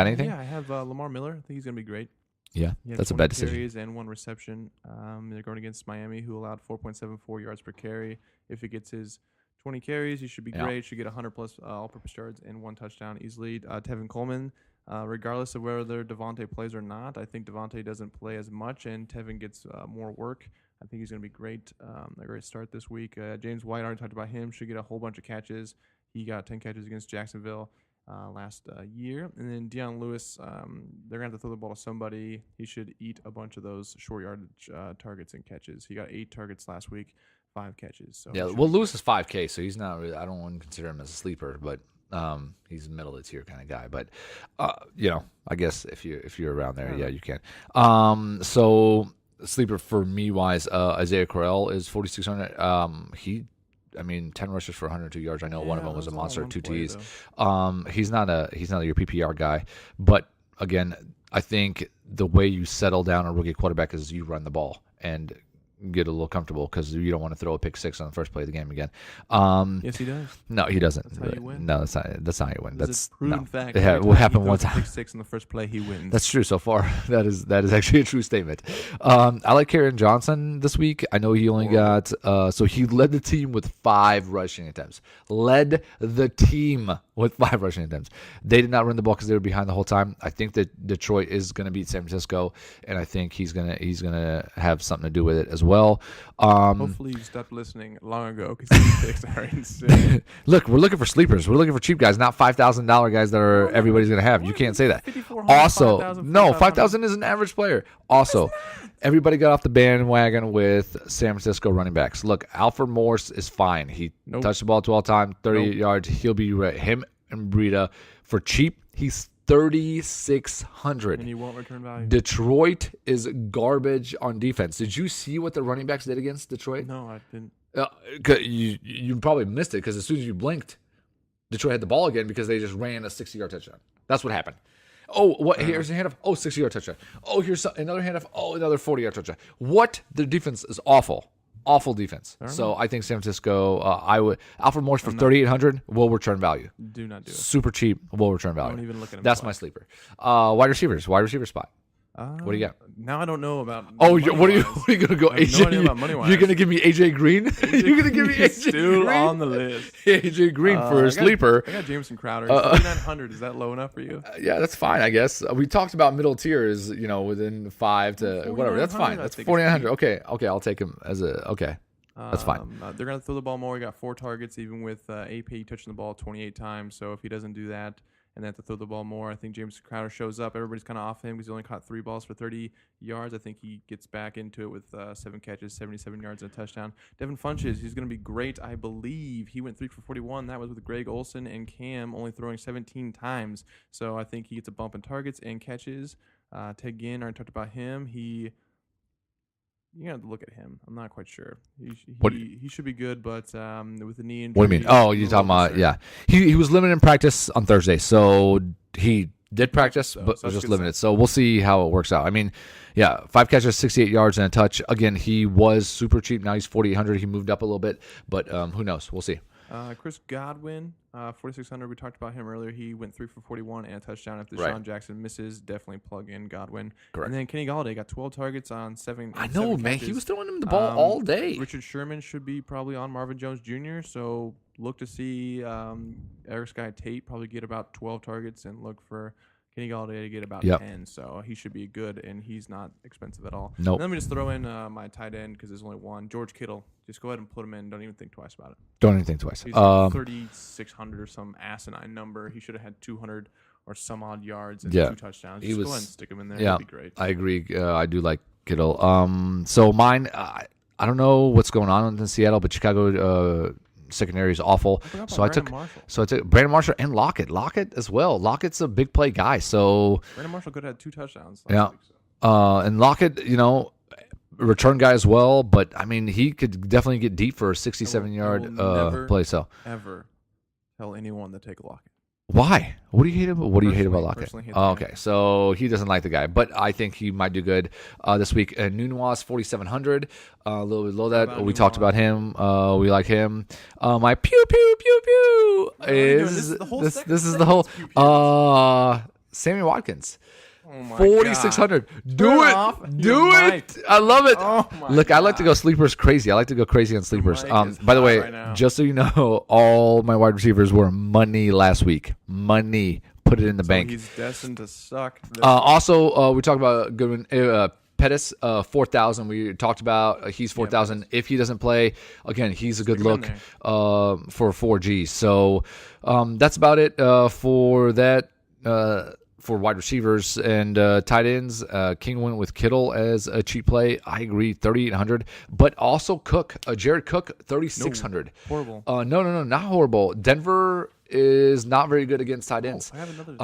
anything? Yeah, I have Lamar Miller. I think he's gonna be great. Yeah, that's a bad decision. Carries and 1 reception. They're going against Miami, who allowed 4.74 yards per carry. If he gets his 20 carries, he should be great. Should get 100 plus all-purpose yards and 1 touchdown easily. Tevin Coleman, regardless of whether Devontae plays or not, I think Devontae doesn't play as much, and Tevin gets more work. I think he's going to be great. A great start this week. James White, already talked about him, should get a whole bunch of catches. He got 10 catches against Jacksonville last year. And then Deion Lewis, they're going to have to throw the ball to somebody. He should eat a bunch of those short yardage targets and catches. He got 8 targets last week, 5 catches. So Lewis is 5K, so he's not really, I don't want to consider him as a sleeper, but he's a middle of the tier kind of guy. But I guess if you're around there, you can. So sleeper for me wise, Isaiah Crowell is 4,600. 10 rushes for 102 yards. I know one of them was a monster, 2 T's. He's not your PPR guy, but again, I think the way you settle down a rookie quarterback is you run the ball, and get a little comfortable because you don't want to throw a pick six on the first play of the game again. Yes, he does. No, he doesn't. That's how you win. No, that's not how you win. That's a proven fact. Yeah, what happened one time. Pick six in the first play, he wins. That's true so far. That is actually a true statement. I like Kerryon Johnson this week. I know he only got so he led the team with 5 rushing attempts. Led the team with 5 rushing attempts. They did not run the ball because they were behind the whole time. I think that Detroit is going to beat San Francisco, and I think he's gonna have something to do with it as well. Hopefully you stopped listening long ago because these picks are insane. Look, we're looking for sleepers. We're looking for cheap guys, not $5,000 guys that are everybody's going to have. You can't say that. Also, 5,000 is an average player. Also, everybody got off the bandwagon with San Francisco running backs. Look, Alfred Morse is fine. He touched the ball 12 times, 38 yards. He'll be right. Him and Breida for cheap. He's 3,600. And he won't return value. Detroit is garbage on defense. Did you see what the running backs did against Detroit? No, I didn't. You probably missed it because as soon as you blinked, Detroit had the ball again because they just ran a 60-yard touchdown. That's what happened. Oh, what? Here's a handoff. Oh, 60-yard touchdown. Oh, here's another handoff. Oh, another 40-yard touchdown. What? The defense is awful. Awful defense. So I think San Francisco, Alfred Morse for 3,800 will return value. Do not do it. Super cheap, will return value. Don't even look at him. That's my sleeper. Wide receiver spot. What do you got? Now I don't know about. Oh, what are you going to go? I have AJ, no idea about money-wise. You're going to give me AJ Green? You're going to give me AJ still Green? on the list. AJ Green for a sleeper. I got Jameson Crowder. 4,900. Is that low enough for you? Yeah, that's fine, I guess. We talked about middle tiers, within 5 to whatever. That's fine. That's 4,900. Okay, I'll take him as a okay. That's fine. They're going to throw the ball more. He got 4 targets, even with AP touching the ball 28 times. So if he doesn't do that and they have to throw the ball more, I think James Crowder shows up. Everybody's kind of off him because he only caught 3 balls for 30 yards. I think he gets back into it with 7 catches, 77 yards, and a touchdown. Devin Funchess, he's going to be great, I believe. He went 3 for 41. That was with Greg Olsen and Cam only throwing 17 times. So I think he gets a bump in targets and catches. Ted Ginn, I already talked about him. You have to look at him. I'm not quite sure. He should be good, but with the knee injury. What do you mean? Oh, you're talking about, yeah. He was limited in practice on Thursday, so he did practice, but was just limited. So we'll see how it works out. I mean, yeah, 5 catches, 68 yards, and a touch. Again, he was super cheap. Now he's 4,800. He moved up a little bit, but who knows? We'll see. Chris Godwin, 4,600. We talked about him earlier. He went 3 for 41 and a touchdown. If Deshaun Jackson misses, definitely plug in Godwin. Correct. And then Kenny Galladay got 12 targets on 7. I know, man. He was throwing him the ball all day. Richard Sherman should be probably on Marvin Jones Jr. So look to see Eric Sky Tate probably get about 12 targets and look for Kenny Galladay to get about 10, so he should be good, and he's not expensive at all. Nope. Let me just throw in my tight end because there's only one. George Kittle. Just go ahead and put him in. Don't even think twice about it. Don't even think twice. He's like 3,600 or some asinine number. He should have had 200 or some odd yards and 2 touchdowns. Just go ahead and stick him in there. Yeah, that'd be great. I agree. I do like Kittle. So mine, I don't know what's going on in Seattle, but Chicago secondary is awful. So I took Brandon Marshall and Lockett. Lockett as well. Lockett's a big play guy. So Brandon Marshall could have had 2 touchdowns. Yeah. Week, so. And Lockett, return guy as well, but I mean he could definitely get deep for a 67-yard play. So ever tell anyone to take Lockett. Why? What do you hate about? What do you hate about Lockett? Okay, so he doesn't like the guy, but I think he might do good this week. And Nunois 4,700, a little bit below that. We talked about him. We like him. My pew pew pew pew is this is the whole Sammy Watkins. 4,600. Do it. I love it. Look, I like to go sleepers crazy. I like to go crazy on sleepers. By the way, just so you know, all my wide receivers were money last week. Money. Put it in the bank. He's destined to suck. Also, we talked about Goodwin. Pettis, 4,000. We talked about he's 4,000. If he doesn't play, again, he's a good look for 4G. So that's about it for that. For wide receivers and tight ends, King went with Kittle as a cheap play. I agree, 3,800. But also Cook, Jared Cook, 3,600. Horrible. No, not horrible. Denver is not very good against tight ends. I have another.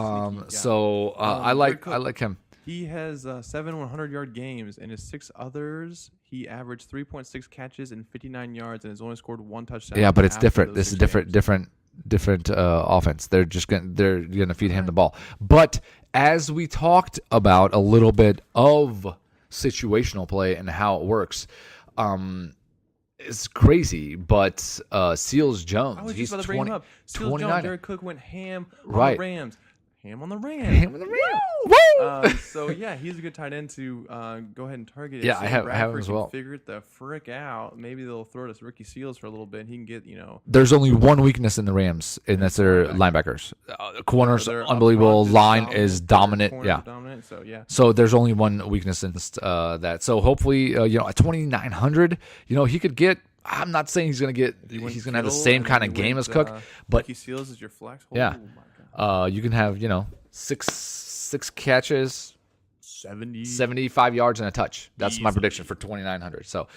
I like him. He has 7 100-yard games, and his 6 others, he averaged 3.6 catches and 59 yards, and has only scored 1 touchdown. Yeah, but it's different. This is different offense. They're gonna feed him the ball. But as we talked about a little bit of situational play and how it works, It's crazy, but Seals Jones, I was he's just about to bring him 20, up. Seals 29. Jones, Jared Cook went ham on Right. the Rams. Ham on the Rams. Ham on the Rams. Woo! So yeah, he's a good tight end to go ahead and target. Yeah, If I Sam have him Bradford as can well. Figure it the frick out. Maybe they'll throw to Ricky Seals for a little bit. He can get There's only one weakness in the Rams, and that's their linebackers. Corners, their up unbelievable. front Line is dominant. Corners Yeah. are dominant, so yeah. So there's only one weakness in that. So hopefully, at 2,900, he could get. I'm not saying he's gonna get. You went He's gonna have the Kittle, same and kind then of you game went, as Cook, but Ricky Seals is your flex. Yeah. Oh my God. you can have six catches, 75 yards and a touch. That's my prediction for 2,900. So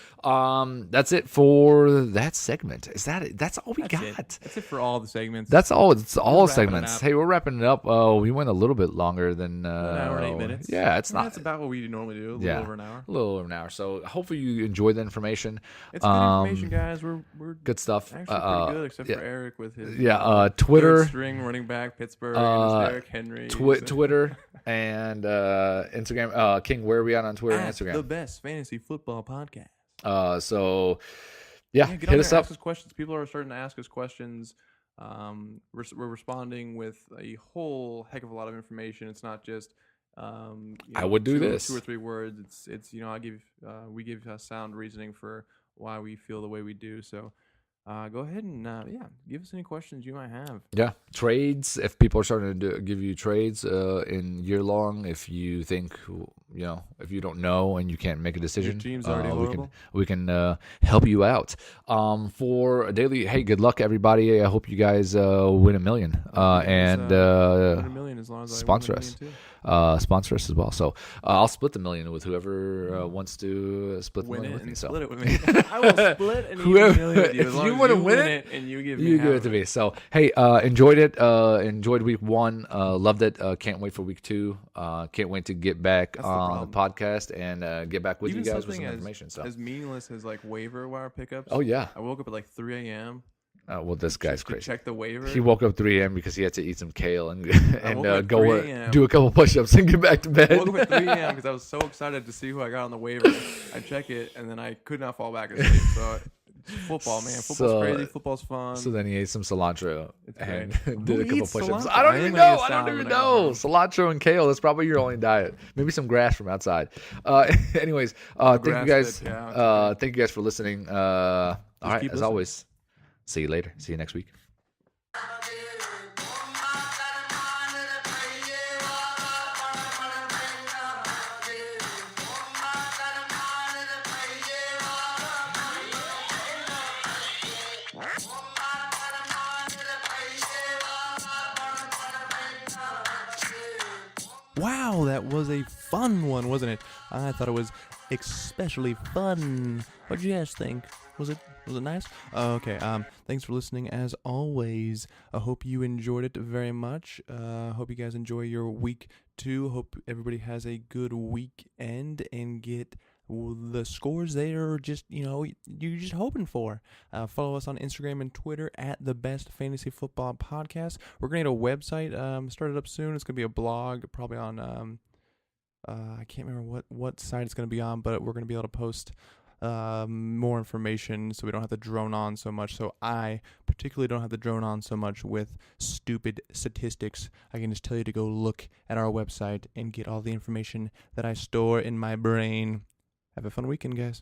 that's it for that segment. Is that it? That's all we got. That's it for all the segments. That's all. It's all wrapping it segments. up. Hey, we're wrapping it up. We went a little bit longer than 1 hour and 8 minutes. Yeah, it's not. That's about what we normally do. A little over an hour. A little over an hour. So hopefully you enjoyed the information. It's good information, guys. We're good stuff. actually pretty good, except for Eric with his Twitter, third string running back Pittsburgh, and his Derrick Henry, Twitter, and Instagram. King, where are we at on Twitter and Instagram? The Best Fantasy Football Podcast. So get hit on us there, up. ask us questions. People are starting to ask us questions. We're responding with a whole heck of a lot of information. It's not just I would do two this. 2 or 3 words. It's we give sound reasoning for why we feel the way we do. So go ahead and give us any questions you might have. Yeah, trades. If people are starting to give you trades in year long, if you think if you don't know and you can't make a decision, Your team's already horrible. we can help you out. For a daily, hey, good luck everybody. I hope you guys win $1 million and win $1 million as long as sponsor I win us. $1 million too. Sponsor us as well. So I'll split the $1 million with whoever wants to split the Win million it with me. and So split it with me. I will split an even Whoever- million with you. As if long you as wanna you win win it, it and you give me you half give it of to me. So hey, enjoyed it. Enjoyed week 1. Loved it. Can't wait for week 2. Can't wait to get back That's the on the problem. podcast and get back with Even you guys with something some information. So as meaningless as like waiver wire pickups. oh yeah. I woke up at like 3 a.m. Well, this guy's just to crazy. check the waiver. He woke up 3 a.m. because he had to eat some kale and woke up at go 3 a.m. do a couple push-ups and get back to bed. I woke up at 3 a.m. because I was so excited to see who I got on the waiver. I check it and then I could not fall back asleep. So football, man, football's crazy. Football's fun. So then he ate some cilantro and did Who a couple eats push-ups. cilantro? I don't I even think I know. eat I don't salad even when I go know. home. Cilantro and kale. That's probably your only diet. Maybe some grass from outside. Anyways, thank you guys. Thank you guys for listening. All right, keep as listening. always, see you later. See you next week. Wow, that was a fun one, wasn't it? I thought it was especially fun. What did you guys think? Was it nice? Okay. Thanks for listening as always. I hope you enjoyed it very much. Hope you guys enjoy your week 2. Hope everybody has a good weekend and get the scores they're just you're just hoping for. Follow us on Instagram and Twitter at TheBestFantasyFootballPodcast. We're gonna get a website started up soon. It's gonna be a blog, probably on I can't remember what site it's gonna be on, but we're gonna be able to post more information so we don't have to drone on so much. So I particularly don't have to drone on so much with stupid statistics. I can just tell you to go look at our website and get all the information that I store in my brain. Have a fun weekend, guys.